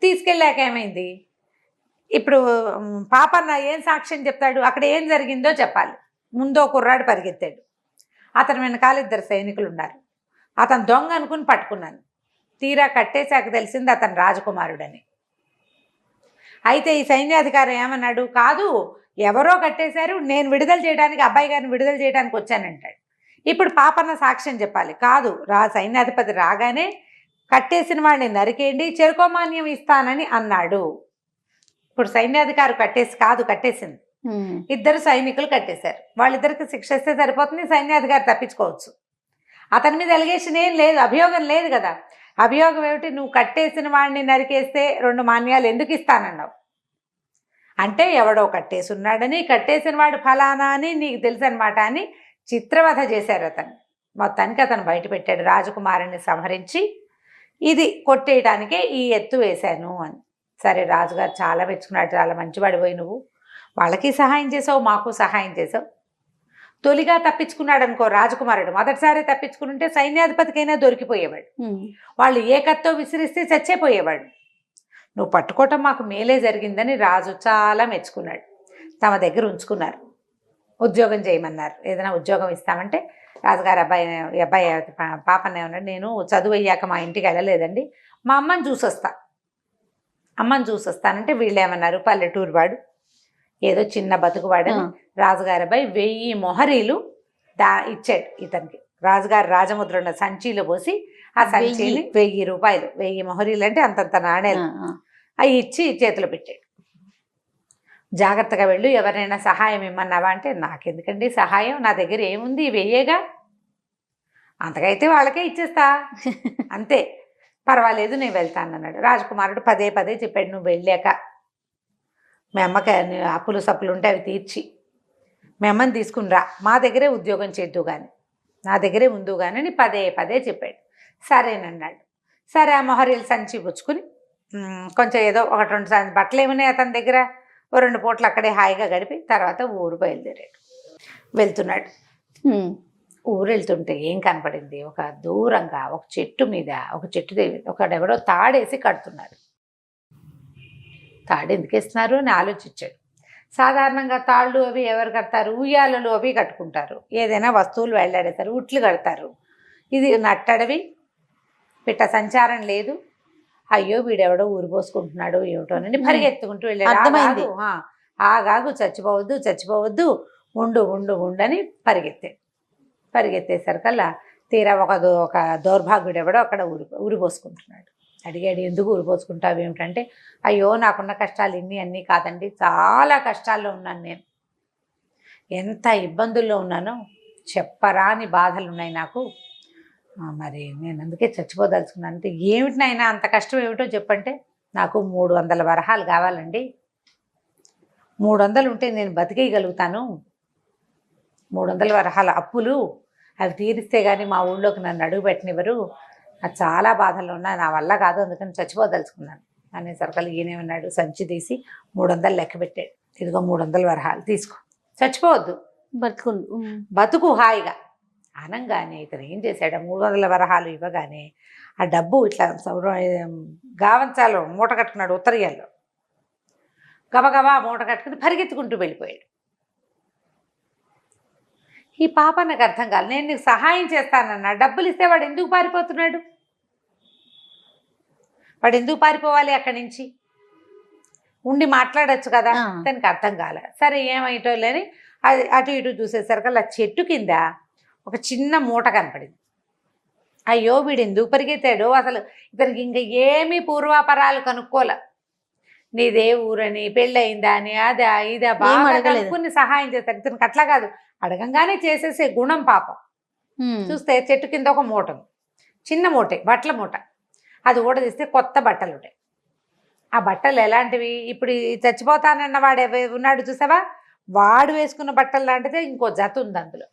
తీసుకెళ్ళాక ఏమైంది, ఇప్పుడు పాపన్న ఏం సాక్ష్యం చెప్తాడు, అక్కడ ఏం జరిగిందో చెప్పాలి. ముందో కుర్రాడు పరిగెత్తాడు, అతని వెనకాల 2 సైనికులు ఉన్నారు. అతను దొంగ అనుకుని పట్టుకున్నాను, తీరా కట్టేశాక తెలిసింది అతను రాజకుమారుడని. అయితే ఈ సైన్యాధికారి ఏమన్నాడు, కాదు ఎవరో కట్టేశారు, నేను విడుదల చేయడానికి అబ్బాయి గారిని విడుదల చేయడానికి వచ్చానంటాడు. ఇప్పుడు పాపన్న సాక్ష్యం చెప్పాలి. కాదు, సైన్యాధిపతి రాగానే కట్టేసిన వాడిని నరికేయండి, చెరుకోమాన్యం ఇస్తానని అన్నాడు. ఇప్పుడు సైన్యాధికారి కట్టేసింది, ఇద్దరు సైనికులు కట్టేశారు. వాళ్ళిద్దరికి శిక్ష ఇస్తే సరిపోతుంది, సైన్యాధికారి తప్పించుకోవచ్చు. అతని మీద ఎలిగేషన్ ఏం లేదు, అభియోగం లేదు కదా. అభియోగం ఏమిటి? నువ్వు కట్టేసిన వాడిని నరికేస్తే 2 మాన్యాలు ఎందుకు ఇస్తానన్నావు అంటే, ఎవడో కట్టేసున్నాడని, కట్టేసిన వాడు ఫలానా అని నీకు తెలుసు అనమాట అని చిత్రవధ చేశారు అతను. మొత్తానికి అతను బయట పెట్టాడు. రాజకుమారుని సంహరించి ఇది కొట్టేయడానికే ఈ ఎత్తు వేశాను అని. సరే, రాజుగారు చాలా మెచ్చుకున్నాడు. చాలా మంచివాడు పోయి, నువ్వు వాళ్ళకి సహాయం చేసావు, మాకు సహాయం చేసావు. తొలిగా తప్పించుకున్నాడు అనుకో రాజకుమారుడు, మొదటిసారి తప్పించుకుంటే సైన్యాధిపతికైనా దొరికిపోయేవాడు. వాళ్ళు ఏ కత్తో విసిరిస్తే చచ్చేపోయేవాడు. నువ్వు పట్టుకోవటం మాకు మేలే జరిగిందని రాజు చాలా మెచ్చుకున్నాడు. తమ దగ్గర ఉంచుకున్నారు. ఉద్యోగం చేయమన్నారు. ఏదైనా ఉద్యోగం ఇస్తామంటే రాజుగారు అబ్బాయి పాపనే ఉన్నాడు, నేను చదువు అయ్యాక మా ఇంటికి వెళ్ళలేదండి, మా అమ్మని చూసొస్తానంటే వీళ్ళు ఏమన్నారు, పల్లెటూరు వాడు, ఏదో చిన్న బతుకువాడని రాజుగారి అబ్బాయి 1000 మొహరీలు ఇచ్చాడు ఇతనికి. రాజుగారు రాజముద్ర ఉన్న సంచిలో పోసి ఆ సంచిని 1000 రూపాయలు, 1000 మొహరీలు అంటే అంతంత నాణేలు అవి ఇచ్చి చేతిలో పెట్టాడు. జాగ్రత్తగా వెళ్ళు, ఎవరైనా సహాయం ఇమ్మన్నావా అంటే, నాకెందుకండి సహాయం, నా దగ్గర ఏముంది, 1000గా, అంతకైతే వాళ్ళకే ఇచ్చేస్తా, అంతే, పర్వాలేదు నేను వెళ్తాను అన్నాడు. రాజకుమారుడు పదే చెప్పాడు, నువ్వు వెళ్ళాక మీ అమ్మకి అప్పులు సప్పులు ఉంటే అవి తీర్చి మీ అమ్మని తీసుకుని రా, మా దగ్గరే ఉద్యోగం చేద్దు కానీ, నా దగ్గరే ఉందు కానీ అని పదే చెప్పాడు. సరేనన్నాడు. సరే, ఆ మొహరీలు సంచి పుచ్చుకుని కొంచెం ఏదో 1-2 బట్టలు ఏమున్నాయి అతని దగ్గర, 2 పూటలు అక్కడే హాయిగా గడిపి తర్వాత ఊరు బయలుదేరాడు. వెళ్తున్నాడు. ఊరు వెళ్తుంటే ఏం కనపడింది, ఒక దూరంగా ఒక చెట్టు మీద ఒకడెవడో తాడేసి కడుతున్నారు. తాడు ఎందుకు వేస్తున్నారు అని ఆలోచించాడు. సాధారణంగా తాళ్ళు అవి ఎవరు కడతారు, ఉయ్యాలలు అవి కట్టుకుంటారు, ఏదైనా వస్తువులు వెళ్ళాడతారు, ఉట్లు కడతారు. ఇది నట్టడవి, పిట్ట సంచారం లేదు. అయ్యో వీడెవడో ఊరు పోసుకుంటున్నాడు ఏమిటోనని పరిగెత్తుకుంటూ వెళ్ళాడు. ఆగాగు, చచ్చిపోవద్దు, ఉండు అని పరిగెత్తేసరికల్లా తీరా ఒక దౌర్భాగ్యుడు ఎవడో అక్కడ ఊరి పోసుకుంటున్నాడు. అడిగాడు, ఎందుకు ఊరి పోసుకుంటావు ఏమిటంటే, అయ్యో నాకున్న కష్టాలు అన్నీ కాదండి, చాలా కష్టాల్లో ఉన్నాను నేను, ఎంత ఇబ్బందుల్లో ఉన్నానో చెప్పరాని బాధలు ఉన్నాయి నాకు, మరి నేను అందుకే చచ్చిపోదలుచుకున్నాను. అంటే ఏమిటి నాయనా అంత కష్టం ఏమిటో చెప్పంటే, నాకు 300 వరహాలు కావాలండి, 300 ఉంటే నేను బతికేయగలుగుతాను, 300 వరహాల అప్పులు, అవి తీరిస్తే కానీ మా ఊళ్ళోకి నన్ను అడుగు పెట్టనివ్వరు, అది చాలా బాధల్లో ఉన్నా, నా వల్ల కాదు, అందుకని చచ్చిపోదలుచుకున్నాను అనేసరికి ఈయనేమన్నాడు, సంచి తీసి 300 లెక్క పెట్టాడు. ఇదిగో 300 వరహాలు తీసుకో, చచ్చిపోవద్దు, బతుకు హాయిగా అనగానే ఇతను ఏం చేశాడు, 300 వరహాలు ఇవ్వగానే ఆ డబ్బు ఇట్లా గావంచాలో మూట కట్టుకున్నాడు, ఉత్తరీయాల్లో గబగబా మూట కట్టుకుని పరిగెత్తుకుంటూ వెళ్ళిపోయాడు. ఈ పాప నాకు అర్థం కాదు, నేను నీకు సహాయం చేస్తానన్నా, డబ్బులు ఇస్తే వాడు ఎందుకు పారిపోతున్నాడు, వాడు ఎందుకు పారిపోవాలి, అక్కడి నుంచి ఉండి మాట్లాడచ్చు కదా, దానికి అర్థం కాలే. సరే ఏమైటో లేని అటు ఇటు చూసేసరికి అలా చెట్టు కింద ఒక చిన్న మూట కనపడింది. అయ్యో వీడు ఎందుకు పరిగెత్తాడు, అసలు ఇతనికి ఇంకా ఏమీ పూర్వాపరాలు కనుక్కోలే, నీదే ఊరని, పెళ్ళయిందా అని, అదా ఇదా బాగా కనుక్కుని సహాయం చేస్తాడు. ఇతనికి అట్లా కాదు, అడగంగానే చేసేసే గుణం పాపం. చూస్తే చెట్టు కింద ఒక మూట, చిన్న మూటే, బట్టల మూట, అది ఊడదీస్తే కొత్త బట్టలు ఉంటాయి. ఆ బట్టలు ఎలాంటివి, ఇప్పుడు చచ్చిపోతానన్న వాడు ఉన్నాడు చూసావా, వాడు వేసుకున్న బట్టలు లాంటిదే ఇంకో జత ఉంది అందులో.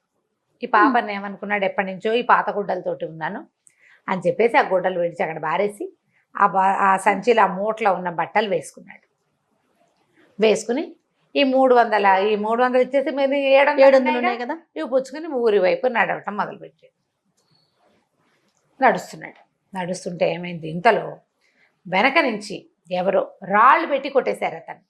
ఈ పాపని ఏమనుకున్నాడు, ఎప్పటి నుంచో ఈ పాత గుడ్డలతోటి ఉన్నాను అని చెప్పేసి ఆ గుడ్డలు విడిచి అక్కడ బారేసి ఆ సంచిలో ఆ మూటలో ఉన్న బట్టలు వేసుకున్నాడు. వేసుకుని ఈ 300 ఇచ్చేసి మీరు 700 కదా ఇవి పుచ్చుకుని ఊరి వైపు నడవటం మొదలుపెట్టాడు. నడుస్తుంటే ఏమైంది, ఇంతలో వెనక నుంచి ఎవరో రాళ్ళు పెట్టి కొట్టేశారు అతను.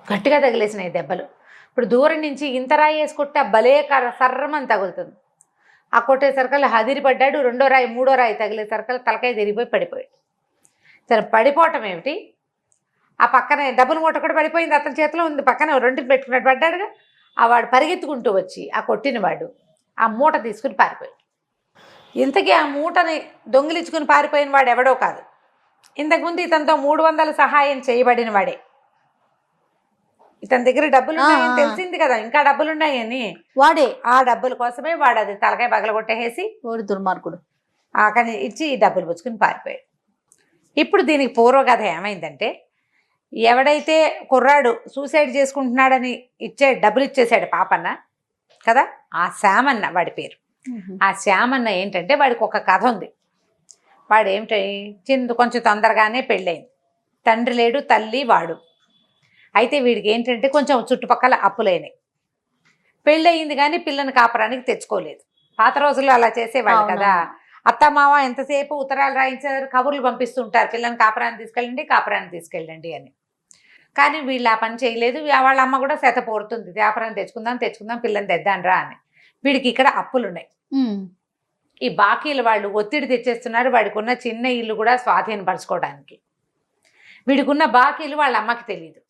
గట్టిగా తగిలేసినాయి దెబ్బలు. ఇప్పుడు దూరం నుంచి ఇంత రాయి వేసి కొట్టే భలే సర్రమని తగులుతుంది. ఆ కొట్టేసరికల్లా హదిరి పడ్డాడు. 2వ రాయి 3వ రాయి తగిలేసరికల్లా తలకాయ తిరిగిపోయి పడిపోయాడు. సరే పడిపోవటం ఏమిటి, ఆ పక్కనే డబ్బుల మూట కూడా పడిపోయింది, అతని చేతిలో ఉంది, పక్కన రెండుకి పెట్టుకున్నట్టు పడ్డాడుగా. ఆ వాడు పరిగెత్తుకుంటూ వచ్చి ఆ కొట్టిన వాడు ఆ మూట తీసుకుని పారిపోయాడు. ఇంతకీ ఆ మూటని దొంగిలించుకుని పారిపోయిన వాడు ఎవడో కాదు, ఇంతకుముందు ఇతనితో 300 సహాయం చేయబడిన వాడే. ఇతని దగ్గర డబ్బులు ఉన్నాయని తెలిసింది కదా, ఇంకా డబ్బులు ఉన్నాయని, వాడే ఆ డబ్బుల కోసమే వాడు అది తలకాయ పగలగొట్టేసి ఓడి దుర్మార్గుడు అక్కడి ఇచ్చి డబ్బులు పుచ్చుకుని పారిపోయాడు. ఇప్పుడు దీనికి పూర్వకథ ఏమైందంటే, ఎవడైతే కుర్రాడు సూసైడ్ చేసుకుంటున్నాడని డబ్బులు ఇచ్చేసాడు పాపన్న కదా, ఆ శ్యామన్న వాడి పేరు. ఆ శ్యామన్న ఏంటంటే వాడికి ఒక కథ ఉంది. వాడు ఏమిటి కొంచెం తొందరగానే పెళ్ళయింది, తండ్రి లేడు, తల్లి వాడు. అయితే వీడికి ఏంటంటే కొంచెం చుట్టుపక్కల అప్పులైనాయి. పెళ్ళయింది కానీ పిల్లని కాపరానికి తెచ్చుకోలేదు. పాత రోజుల్లో అలా చేసేవాళ్ళు కదా. అత్త మామ ఎంతసేపు ఉత్తరాలు రాయించారు, కబుర్లు పంపిస్తుంటారు, పిల్లని కాపరాన్ని తీసుకెళ్ళండి అని. కానీ వీళ్ళు ఆ పని చేయలేదు. వాళ్ళ అమ్మ కూడా శత పోరుతుంది, వ్యాపారం తెచ్చుకుందాం పిల్లని తెద్దానరా అని. వీడికి ఇక్కడ అప్పులున్నాయి. ఈ బాకీలు వాళ్ళు ఒత్తిడి తెచ్చేస్తున్నారు. వాడికి ఉన్న చిన్న ఇల్లు కూడా స్వాధీనపరచుకోవడానికి. వీడికి ఉన్న బాకీలు వాళ్ళ అమ్మకి తెలియదు.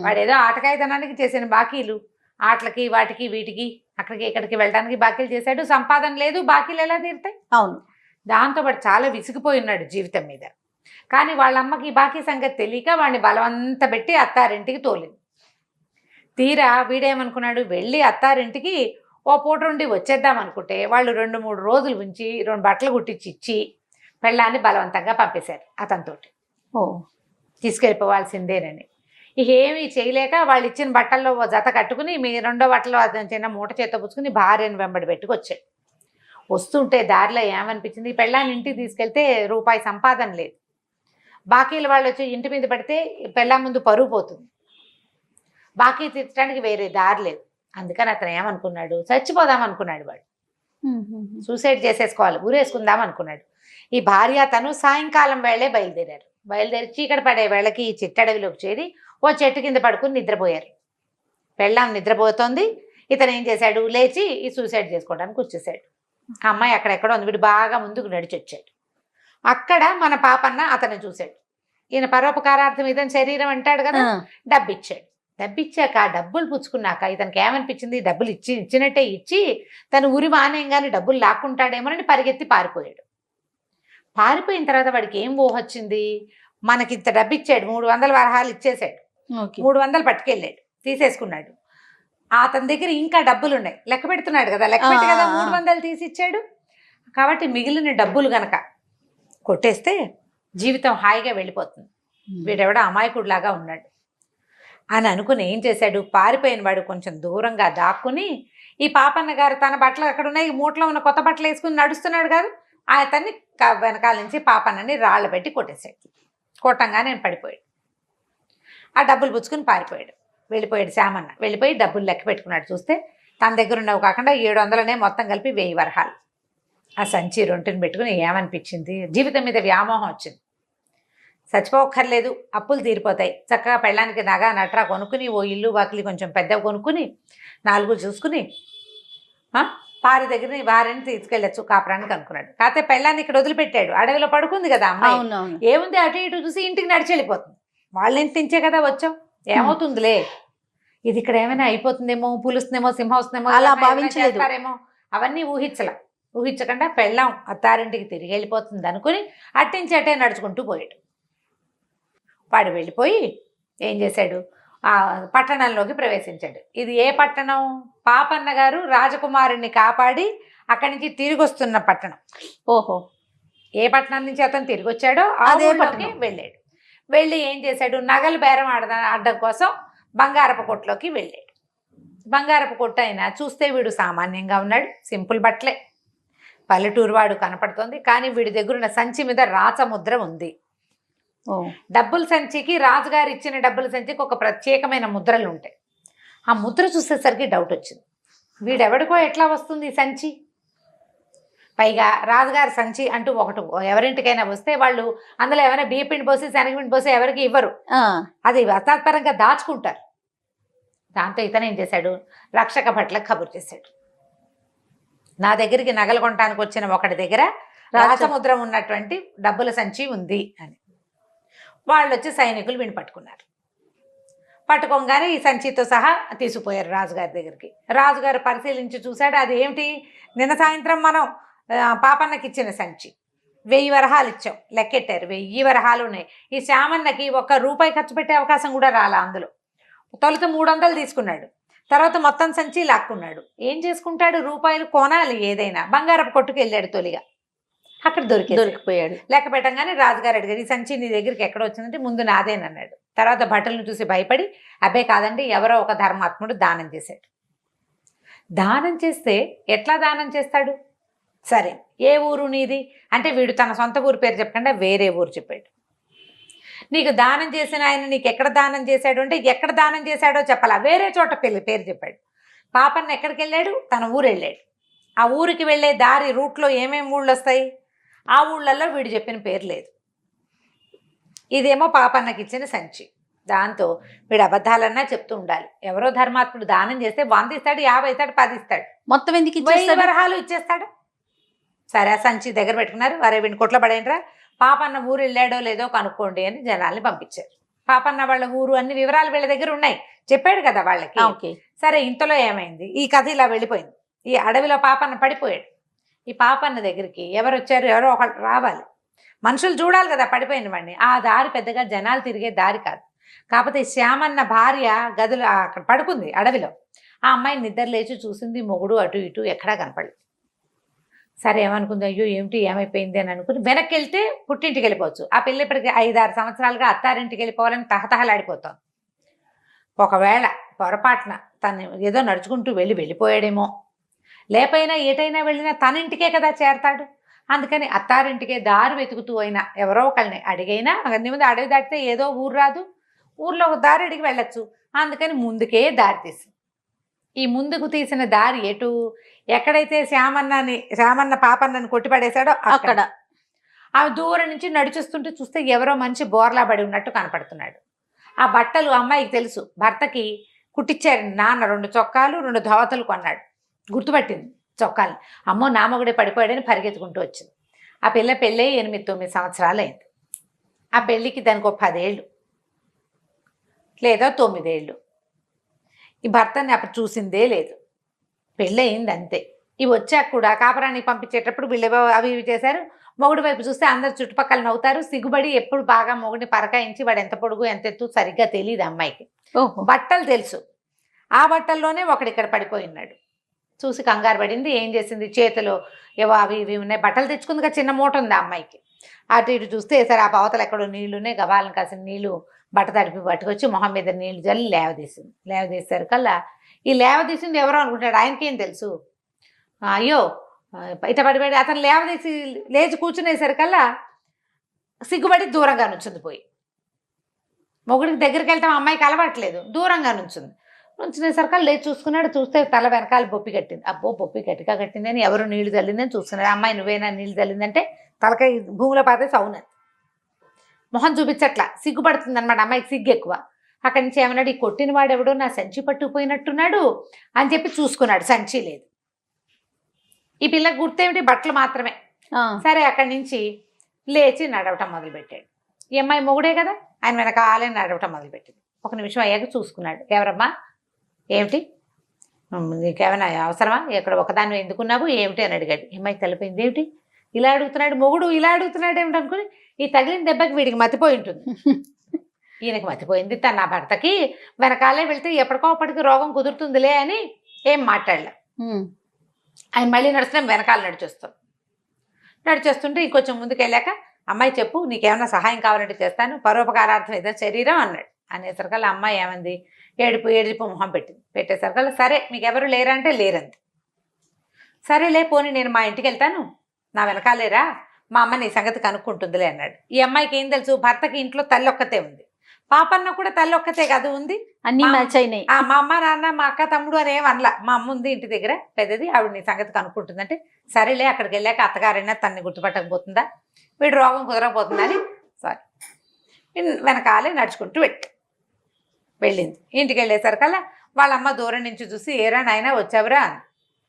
వాడు ఏదో ఆటకాయతనానికి చేసిన బాకీలు, ఆటలకి వాటికి వీటికి అక్కడికి ఇక్కడికి వెళ్ళడానికి బాకీలు చేశాడు. సంపాదన లేదు, బాకీలు ఎలా తీరుతాయి? అవును. దాంతో వాడు చాలా విసిగిపోయి ఉన్నాడు జీవితం మీద. కానీ వాళ్ళ అమ్మకి బాకీ సంగతి తెలియక వాడిని బలవంత పెట్టి అత్తారింటికి తోలింది. తీరా వీడేమనుకున్నాడు, వెళ్ళి అత్తారింటికి ఓ పూట ఉండి వచ్చేద్దాం అనుకుంటే వాళ్ళు 2-3 రోజులు ఉంచి 2 బట్టలు కుట్టించి ఇచ్చి పెళ్ళాన్ని బలవంతంగా పంపేశారు అతనితోటి. తీసుకెళ్ళిపోవాల్సిందేనని. ఇక ఏమీ చేయలేక వాళ్ళు ఇచ్చిన బట్టల్లో ఓ జత కట్టుకుని మీ 2వ బట్టలో అతను చిన్న మూట చేత పుచ్చుకుని భార్యను వెంబడి పెట్టుకొచ్చాడు. వస్తుంటే దారిలో ఏమనిపించింది, పెళ్ళాన్ని ఇంటికి తీసుకెళ్తే రూపాయి సంపాదన లేదు. బాకీలు వాళ్ళు వచ్చి ఇంటి మీద పడితే పెళ్ళా ముందు పరువు పోతుంది. బాకీ తీర్చడానికి వేరే దారి లేదు. అందుకని అతను ఏమనుకున్నాడు, చచ్చిపోదాం అనుకున్నాడు. వాడు సూసైడ్ చేసేసుకోవాలి, ఊరేసుకుందాం అనుకున్నాడు. ఈ భార్య తను సాయంకాలం వేళే బయలుదేరి చీకటి పడే వేళకి ఈ చిట్టడవిలోకి చేరి ఓ చెట్టు కింద పడుకుని నిద్రపోయారు. పెళ్ళాం నిద్రపోతోంది. ఇతను ఏం చేశాడు, లేచి ఈ సూసైడ్ చేసుకోవడానికి వచ్చేసాడు. ఆ అమ్మాయి అక్కడెక్కడో ఉంది. వీడు బాగా ముందుకు నడిచి వచ్చాడు. అక్కడ మన పాపన్న అతను చూశాడు. ఈయన పరోపకారార్థం ఇతని శరీరం అంటాడు కదా, డబ్బిచ్చాడు. డబ్బిచ్చాక డబ్బులు పుచ్చుకున్నాక ఇతనికి ఏమనిపించింది, డబ్బులు ఇచ్చినట్టే ఇచ్చి తను ఉరి మానేయంగానే డబ్బులు లాక్కుంటాడేమోనని పరిగెత్తి పారిపోయాడు. పారిపోయిన తర్వాత వాడికి ఏం ఊహొచ్చింది, మనకి ఇంత డబ్బు ఇచ్చాడు, 300 వరహాలు ఇచ్చేసాడు, 300 పట్టుకెళ్ళాడు, తీసేసుకున్నాడు. అతని దగ్గర ఇంకా డబ్బులు ఉన్నాయి, లెక్క పెడుతున్నాడు కదా, లెక్క పెట్టి కదా 300 తీసి ఇచ్చాడు. కాబట్టి మిగిలిన డబ్బులు గనక కొట్టేస్తే జీవితం హాయిగా వెళ్ళిపోతుంది, వీడెవడో అమాయకుడిలాగా ఉన్నాడు అని అనుకుని ఏం చేశాడు, పారిపోయిన వాడు కొంచెం దూరంగా దాక్కుని ఈ పాపన్న గారు తన బట్టలు అక్కడ ఉన్నాయి, మూటలో ఉన్న కొత్త బట్టలు వేసుకుని నడుస్తున్నాడు కాదు, అతన్ని వెనకాల నుంచి పాపన్నని రాళ్ళు పెట్టి కొట్టేశాడు. కొట్టంగానే నేను పడిపోయాడు. ఆ డబ్బులు పుచ్చుకుని వెళ్ళిపోయాడు శ్యామన్న. వెళ్ళిపోయి డబ్బులు లెక్క పెట్టుకున్నాడు. చూస్తే తన దగ్గర ఉన్నవి కాకుండా 700 మొత్తం కలిపి 1000 వరహాలు. ఆ సంచి రొంటిని పెట్టుకుని ఏమనిపించింది, జీవితం మీద వ్యామోహం వచ్చింది. చచ్చిపోక్కర్లేదు, అప్పులు తీరిపోతాయి, చక్కగా పెళ్ళానికి నగ నట్రా కొనుక్కుని ఓ ఇల్లు వాకిలి కొంచెం పెద్దవి కొనుక్కుని 4 చూసుకుని భార్యని తీసుకెళ్ళచ్చు కాపురానికి అనుకున్నాడు. కాకపోతే పెళ్ళాన్ని ఇక్కడ వదిలిపెట్టాడు. అడవిలో పడుకుంది కదా అమ్మాయి, ఏముంది అటు ఇటు చూసి ఇంటికి నడిచి వెళ్ళిపోతుంది. వాళ్ళ ఇంటి నుంచే కదా వచ్చాం, ఏమవుతుందిలే, ఇది ఇక్కడ ఏమైనా అయిపోతుందేమో, పులుస్తుందేమో, సింహం వస్తుందేమో, అలా భావించలేమో, అవన్నీ ఊహించకుండా పెళ్ళాం అత్తారింటికి తిరిగి వెళ్ళిపోతుంది అనుకుని అట్టించి అట్టే నడుచుకుంటూ పోయాడు. వాడు వెళ్ళిపోయి ఏం చేశాడు, ఆ పట్టణంలోకి ప్రవేశించాడు. ఇది ఏ పట్టణం, పాపన్న గారు రాజకుమారుణ్ణి కాపాడి అక్కడి నుంచి తిరిగి వస్తున్న పట్టణం. ఓహో, ఏ పట్టణం నుంచి అతను తిరిగి వచ్చాడో అదే పట్టణం వెళ్ళాడు. వెళ్ళి ఏం చేశాడు, నగలు బేరం ఆడడం కోసం బంగారపు కొట్టులోకి వెళ్ళాడు. బంగారపు కొట్టు అయినా చూస్తే వీడు సామాన్యంగా ఉన్నాడు, సింపుల్ బట్టలే, పల్లెటూరు వాడు కనపడుతోంది. కానీ వీడి దగ్గర ఉన్న సంచి మీద రాచముద్ర ఉంది. డబ్బుల సంచికి, రాజుగారు ఇచ్చిన డబ్బుల సంచికి ఒక ప్రత్యేకమైన ముద్రలు ఉంటాయి. ఆ ముద్ర చూసేసరికి డౌట్ వచ్చింది, వీడెవడికో ఎట్లా వస్తుంది ఈ సంచి, పైగా రాజుగారి సంచి అంటూ ఒకటి ఎవరింటికైనా వస్తే వాళ్ళు అందులో ఏమైనా బియ్యపిండి పోసి శనగపిండి పోసి ఎవరికి ఇవ్వరు, అది అసాత్పరంగా దాచుకుంటారు. దాంతో ఇతను ఏం చేశాడు, రక్షక భట్లకు కబురు చేశాడు, నా దగ్గరికి నగలు కొనడానికి వచ్చిన ఒకటి దగ్గర రాజముద్ర ఉన్నటువంటి డబ్బుల సంచి ఉంది అని. వాళ్ళు వచ్చి సైనికులు వీడిని పట్టుకున్నారు. పట్టుకోగానే ఈ సంచితో సహా తీసుకుపోయారు రాజుగారి దగ్గరికి. రాజుగారు పరిశీలించి చూశాడు, అది ఏమిటి, నిన్న సాయంత్రం మనం పాపన్నకి ఇచ్చిన సంచి, 1000 వరహాలు ఇచ్చాం, లెక్కెట్టారు, 1000 వరహాలు ఉన్నాయి. ఈ శ్యామన్నకి ₹1 ఖర్చు పెట్టే అవకాశం కూడా రాలా. అందులో తొలుత 300 తీసుకున్నాడు, తర్వాత మొత్తం సంచి లాక్కున్నాడు. ఏం చేసుకుంటాడు, రూపాయలు కొనాలి ఏదైనా. బంగారపు కొట్టుకు వెళ్ళాడు తొలిగా, అక్కడ దొరికిపోయాడు. లెక్క పెట్టంగానే రాజుగారు అడిగారు, ఈ సంచి నీ దగ్గరికి ఎక్కడ వచ్చిందంటే ముందు నాదేనన్నాడు. తర్వాత భటులను చూసి భయపడి, అబ్బే కాదండి, ఎవరో ఒక ధర్మాత్ముడు దానం చేశాడు. దానం చేస్తే ఎట్లా దానం చేస్తాడు, సరే ఏ ఊరు నీది అంటే వీడు తన సొంత ఊరు పేరు చెప్పకుండా వేరే ఊరు చెప్పాడు. నీకు దానం చేసిన ఆయన నీకు ఎక్కడ దానం చేశాడు అంటే ఎక్కడ దానం చేశాడో చెప్పాలా, వేరే చోట పేరు చెప్పాడు. పాపన్న ఎక్కడికి వెళ్ళాడు, తన ఊరు వెళ్ళాడు. ఆ ఊరికి వెళ్ళే దారి రూట్లో ఏమేమి ఊళ్ళు వస్తాయి, ఆ ఊళ్ళల్లో వీడు చెప్పిన పేరు లేదు. ఇదేమో పాపన్నకి ఇచ్చిన సంచి. దాంతో వీడు అబద్ధాలన్నా చెప్తూ ఉండాలి. ఎవరో ధర్మాత్ముడు దానం చేస్తే 100 ఇస్తాడు, 50 ఇస్తాడు, 10 ఇస్తాడు, మొత్తం ఎందుకు 1000 వరహాలు ఇచ్చేస్తాడు. సరే ఆ సంచి దగ్గర పెట్టుకున్నారు. వరే వీడిని కొట్ల పడేంట్రా, పాపన్న ఊరు వెళ్ళాడో లేదో కనుక్కోండి అని జనాల్ని పంపించారు. పాపన్న వాళ్ళ ఊరు అన్ని వివరాలు వీళ్ళ దగ్గర ఉన్నాయి, చెప్పాడు కదా వాళ్ళకి. సరే ఇంతలో ఏమైంది, ఈ కథ ఇలా వెళ్ళిపోయింది. ఈ అడవిలో పాపన్న పడిపోయాడు. ఈ పాపన్న దగ్గరికి ఎవరు వచ్చారు, ఎవరో ఒకళ్ళు రావాలి, మనుషులు చూడాలి కదా పడిపోయిన వాడిని. ఆ దారి పెద్దగా జనాలు తిరిగే దారి కాదు. కాకపోతే శ్యామన్న భార్య గదిలో అక్కడ పడుకుంది అడవిలో. ఆ అమ్మాయి నిద్ర లేచి చూసింది, మొగుడు అటు ఇటు ఎక్కడా కనపడలేదు. సరే ఏమనుకుంది, అయ్యో ఏమిటి ఏమైపోయింది అని అనుకుని వెనక్కి వెళ్తే పుట్టింటికి వెళ్ళిపోవచ్చు. ఆ పిల్ల ఇప్పటికి 5-6 సంవత్సరాలుగా అత్తారింటికి వెళ్ళిపోవాలని తహతహలాడిపోతాం. ఒకవేళ పొరపాటున తను ఏదో నడుచుకుంటూ వెళ్ళిపోయాడేమో, లేపైనా ఏటైనా వెళ్ళినా తన ఇంటికే కదా చేరతాడు. అందుకని అత్తారింటికే దారి వెతుకుతూ అయినా ఎవరో ఒకళ్ళని అడిగైనా, అన్ని ముందు అడవి దాటితే ఏదో ఊరు రాదు, ఊర్లో ఒక దారి అడిగి వెళ్ళచ్చు. అందుకని ముందుకే దారి తీసి, ఈ ముందుకు తీసిన దారి ఎటు, ఎక్కడైతే శ్యామన్న పాపన్నని కొట్టిపడేశాడో అక్కడ. ఆ దూరం నుంచి నడిచేస్తుంటే చూస్తే ఎవరో మనిషి బోర్లా పడి ఉన్నట్టు కనపడుతున్నాడు. ఆ బట్టలు అమ్మాయికి తెలుసు, భర్తకి కుట్టించారు నాన్న. 2 చొక్కాలు 2 ధోవతలు కొన్నాడు. గుర్తుపట్టింది చొక్కాలు. అమ్మో నా మొగుడే పడిపోయాడని పరిగెత్తుకుంటూ వచ్చింది. ఆ పిల్ల పెళ్ళి 8-9 సంవత్సరాలు అయింది. ఆ పెళ్ళికి దానికి ఒక 10 ఏళ్ళు లేదా 9 ఏళ్ళు. ఈ భర్తని అప్పుడు చూసిందే లేదు, పెళ్ళయింది అంతే. ఇవి వచ్చాక కూడా కాపురానికి పంపించేటప్పుడు వీళ్ళు అవి ఇవి చేశారు. మొగుడు వైపు చూస్తే అందరు చుట్టుపక్కల నవ్వుతారు. సిగ్గుబడి ఎప్పుడు బాగా మొగుడిని పరకాయించి వాడు ఎంత పొడుగు ఎంత ఎత్తు సరిగ్గా తెలియదు అమ్మాయికి. బట్టలు తెలుసు, ఆ బట్టల్లోనే ఒకడిక్కడ పడిపోయి ఉన్నాడు. చూసి కంగారు పడింది. ఏం చేసింది, చేతిలో ఏవో అవి ఇవి ఉన్నాయి, బట్టలు తెచ్చుకుందిగా, చిన్న మూట ఉంది ఆ అమ్మాయికి. అటు ఇటు చూస్తే సరే ఆ పవతలు ఎక్కడో నీళ్లున్నాయి, గబాలను కాసిన నీళ్లు బట్ట తడిపి పట్టుకొచ్చి మొహం మీద నీళ్లు జల్లి లేవదీసింది. లేవదీసేసరికల్లా ఈ లేవదీసింది ఎవరో అనుకుంటాడు, ఆయనకేం తెలుసు. అయ్యో ఇట పడిపోయి అతను లేవదీసి లేచి కూర్చునేసరికల్లా సిగ్గుపడి దూరంగా నుంచుంది. పోయి మొగుడికి దగ్గరికి వెళ్తాం అమ్మాయికి అలవాట్లేదు, దూరంగా నుంచునేసరికి లేచి చూసుకున్నాడు. చూస్తే తల వెనకాల బొప్పి కట్టింది. అబ్బో బొప్పి గట్టిగా కట్టిందని, ఎవరు నీళ్లు చల్లిందని చూస్తున్నాడు. అమ్మాయి నువ్వేనా నీళ్లు చల్లిందంటే తలకాయ భూమిలో పాతేసి అవునది. మొహం చూపించట్లా, సిగ్గుపడుతుంది అనమాట. అమ్మాయికి సిగ్గు ఎక్కువ. అక్కడి నుంచి ఏమన్నాడు, ఈ కొట్టిన వాడెవడో నా సంచి పట్టుకుపోయినట్టున్నాడు అని చెప్పి చూసుకున్నాడు. సంచి లేదు. ఈ పిల్లకి గుర్తేమిటి, బట్టలు మాత్రమే. సరే అక్కడి నుంచి లేచి నడవటం మొదలుపెట్టాడు. ఈ అమ్మాయి మొగుడే కదా, ఆయన వెనకాలే నడవటం మొదలుపెట్టింది. 1 నిమిషం అయ్యాక చూసుకున్నాడు. ఎవరమ్మా, ఏమిటి, నీకేమైనా అవసరమా, ఎక్కడ ఒకదాన్ని ఎందుకున్నావు ఏమిటి అని అడిగాడు. అమ్మాయి తెలిపోయింది. ఏమిటి ఇలా అడుగుతున్నాడు, మొగుడు ఇలా అడుగుతున్నాడు ఏమిటి అనుకుని, ఈ తగిలిన దెబ్బకి వీడికి మతిపోయి ఉంటుంది. ఈయనకి మతిపోయింది. తన నా భర్తకి వెనకాలే వెళ్తే ఎప్పటికోప్పటికి రోగం కుదురుతుందిలే అని ఏం మాట్లాడలే. ఆయన మళ్ళీ నడుస్తున్నాం, వెనకాల నడిచేస్తుంటే ఇంకొంచెం ముందుకు వెళ్ళాక, అమ్మాయి చెప్పు నీకేమైనా సహాయం కావాలంటే చేస్తాను, పరోపకారార్థం ఏదో శరీరం అన్నాడు. అనేసరికల్లా అమ్మాయి ఏమంది, ఏడుపు మొహం పెట్టేసరికల్లా సరే మీకు ఎవరు లేరా అంటే లేరంది. సరేలే పోనీ నేను మా ఇంటికి వెళ్తాను, నా వెనకాలేరా, మా అమ్మ నీ సంగతి కనుక్కుంటుందిలే అన్నాడు. ఈ అమ్మాయికి ఏం తెలుసు, భర్తకి ఇంట్లో తల్లి ఒక్కతే ఉంది, పాపన్న కూడా తల్లి ఒక్కతే కాదు ఉంది, అన్ని మ్యాచ్ అయినాయి. మా అమ్మ నాన్న మా అక్క తమ్ముడు అని ఏమనలా. మా అమ్మ ఉంది ఇంటి దగ్గర పెద్దది, ఆవిడ నీ సంగతి కనుక్కుంటుందంటే సరేలే అక్కడికి వెళ్ళాక అత్తగారైనా తన్ని గుర్తుపట్టకపోతుందా, వీడు రోగం కుదరకపోతుందని సారీ వెనకాలే నడుచుకుంటూ వెళ్ళింది. ఇంటికి వెళ్ళేసరికల్లా వాళ్ళ అమ్మ దూరం నుంచి చూసి ఏరా నాయనా వచ్చావురా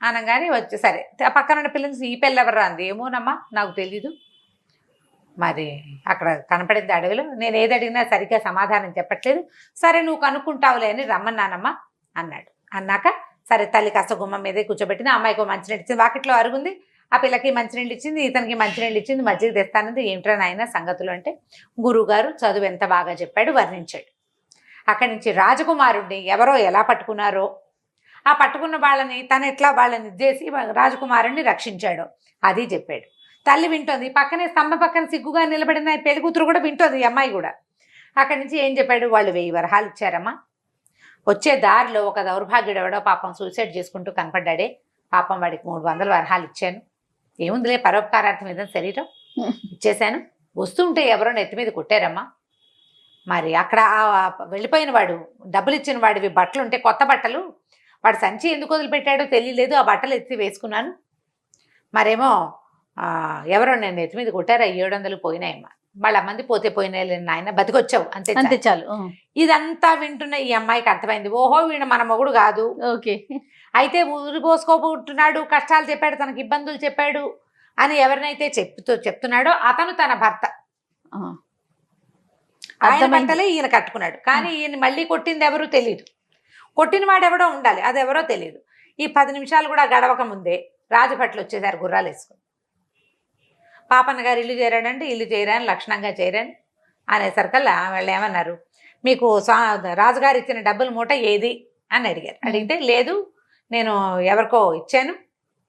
అనగానే వచ్చి సరే పక్కన పిల్లలు ఈ పిల్ల ఎవరా అంది. ఏమోనమ్మా నాకు తెలీదు, మరి అక్కడ కనపడింది అడవిలో. నేను ఏది అడిగినా సరిగ్గా సమాధానం చెప్పట్లేదు. సరే నువ్వు కనుక్కుంటావులే అని రమ్మన్నానమ్మా అన్నాడు. అన్నాక సరే తల్లి కాస్త గుమ్మం మీదే కూర్చోబెట్టింది. అమ్మాయికి మంచినీళ్ళు ఇచ్చింది. వాకిట్లో అరుగుంది. ఆ పిల్లకి మంచినీళ్ళు ఇచ్చింది, ఇతనికి మంచినీళ్ళు ఇచ్చింది, మజ్జిగ తెస్తానంది. ఏమిట్రా నాయన సంగతులు అంటే, గురువుగారు చదువు ఎంత బాగా చెప్పాడు వర్ణించాడు. అక్కడి నుంచి రాజకుమారుడిని ఎవరో ఎలా పట్టుకున్నారో, ఆ పట్టుకున్న వాళ్ళని తను ఎట్లా వాళ్ళని చేసి రాజకుమారుడిని రక్షించాడో అది చెప్పాడు. తల్లి వింటోంది. పక్కనే స్తంభం పక్కన సిగ్గుగా నిలబడిన పెళ్లి కూతురు కూడా వింటోంది, ఈ అమ్మాయి కూడా. అక్కడి నుంచి ఏం చెప్పాడు, వాళ్ళు 1000 వరహాలు ఇచ్చారమ్మా. వచ్చే దారిలో ఒక దౌర్భాగ్యుడు ఎవడో పాపం సూసైడ్ చేసుకుంటూ కనపడ్డాడే, పాపం వాడికి 300 వరహాలు ఇచ్చాను. ఏముందిలే పరోపకారార్థం ఏదో శరీరం ఇచ్చేశాను. వస్తుంటే ఎవరో నెత్తి మీద కొట్టారమ్మా. మరి అక్కడ వెళ్ళిపోయిన వాడు డబ్బులు ఇచ్చిన వాడివి బట్టలు ఉంటే కొత్త బట్టలు, వాడు సంచి ఎందుకు వదిలిపెట్టాడో తెలియలేదు. ఆ బట్టలు ఎత్తి వేసుకున్నాను. మరేమో ఎవరో నేను నెత్తి మీద కొట్టారా, 700 పోయినాయమ్మా. వాళ్ళ మంది పోతే పోయినాయి నాయన, బతికొచ్చావు అంతే అంతే చాలు. ఇదంతా వింటున్న ఈ అమ్మాయికి అర్థమైంది, ఓహో వీడు మన మొగుడు కాదు. ఓకే, అయితే ఊరి పోసుకోబోతున్నాడు, కష్టాలు చెప్పాడు, తనకి ఇబ్బందులు చెప్పాడు అని ఎవరినైతే చెప్తున్నాడో అతను తన భర్త. ఆయన బట్టలే ఈయన కట్టుకున్నాడు. కానీ ఈయన మళ్ళీ కొట్టింది ఎవరు తెలియదు. కొట్టిన వాడు ఎవడో ఉండాలి, అది ఎవరో తెలియదు. ఈ 10 నిమిషాలు కూడా గడవక ముందే రాజభట్లు వచ్చేసారు గుర్రాలు వేసుకుని. పాపన్న గారు ఇల్లు చేరాడంటే ఇల్లు చేరాను, లక్షణంగా చేరాను అనేసరికల్లా వాళ్ళు ఏమన్నారు, మీకు రాజుగారు ఇచ్చిన డబ్బుల మూట ఏది అని అడిగారు. అడిగితే లేదు నేను ఎవరికో ఇచ్చాను,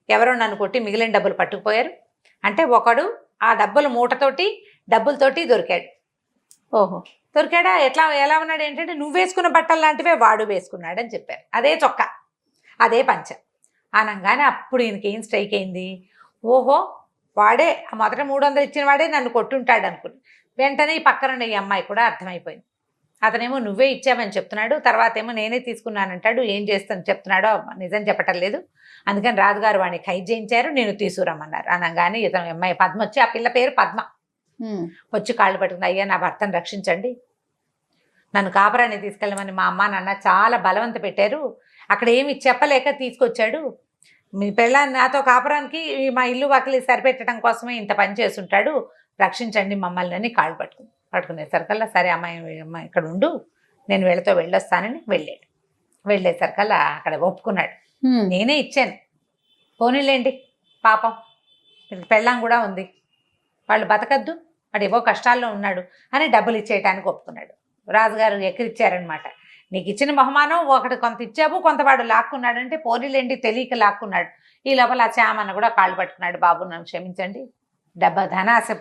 ఎవరో నన్ను కొట్టి మిగిలిన డబ్బులు పట్టుకుపోయారు అంటే ఒకడు ఆ డబ్బుల మూటతోటి డబ్బులతోటి దొరికాడు. ఓహో, దొరికాడా? ఎలా ఉన్నాడు ఏంటంటే నువ్వు వేసుకున్న బట్టలు లాంటివే వాడు వేసుకున్నాడు అని చెప్పారు. అదే చొక్కా, అదే పంచ అనగానే అప్పుడు ఈయనకి ఏం స్ట్రైక్ అయింది, ఓహో వాడే మొదట 300 ఇచ్చిన వాడే నన్ను కొట్టుంటాడు అనుకుని. వెంటనే ఈ పక్కన ఈ అమ్మాయి కూడా అర్థమైపోయింది. అతనేమో నువ్వే ఇచ్చావని చెప్తున్నాడు, తర్వాత ఏమో నేనే తీసుకున్నానంటాడు, ఏం చేస్తాను చెప్తున్నాడో నిజం చెప్పటం లేదు. అందుకని రాజుగారు వాడిని ఖైదు చేయించారు, నేను తీసుకురమ్మన్నారు. అనగానే ఇతను అమ్మాయి పద్మ వచ్చి, ఆ పిల్ల పేరు పద్మ, వచ్చి కాళ్ళు పట్టుకుంది, అయ్యా నా భర్తను రక్షించండి, నన్ను కాపురాన్ని తీసుకెళ్ళమని మా అమ్మ నాన్న చాలా బలవంత పెట్టారు, అక్కడ ఏమి చెప్పలేక తీసుకొచ్చాడు, మీ పెళ్ళాన్ని నాతో కాపురానికి మా ఇల్లు వాకిలి సరిపెట్టడం కోసమే ఇంత పని చేసుంటాడు, రక్షించండి మమ్మల్ని అని కాళ్ళు పట్టుకునేసరికల్లా సరే అమ్మాయి ఇక్కడ ఉండు, నేను వీళ్ళతో వెళ్ళొస్తానని వెళ్ళాడు. వెళ్ళేసరికల్లా అక్కడ ఒప్పుకున్నాడు, నేనే ఇచ్చాను, పోనీలేండి పాపం పెళ్ళాం కూడా ఉంది, వాళ్ళు బతకద్దు, వాడు ఏవో కష్టాల్లో ఉన్నాడు అని డబ్బులు ఇచ్చేయటానికి ఒప్పుకున్నాడు. రాజుగారు ఎక్కిరిచ్చారనమాట, నీకు ఇచ్చిన బహుమానం ఒకటి కొంత ఇచ్చావు, కొంత వాడు లాక్కున్నాడు అంటే పోనీలేండి తెలియక లాక్కున్నాడు. ఈ లోపల ఆ చామన్న కూడా కాళ్ళు పట్టుకున్నాడు, బాబు నన్ను క్షమించండి, ధనాశ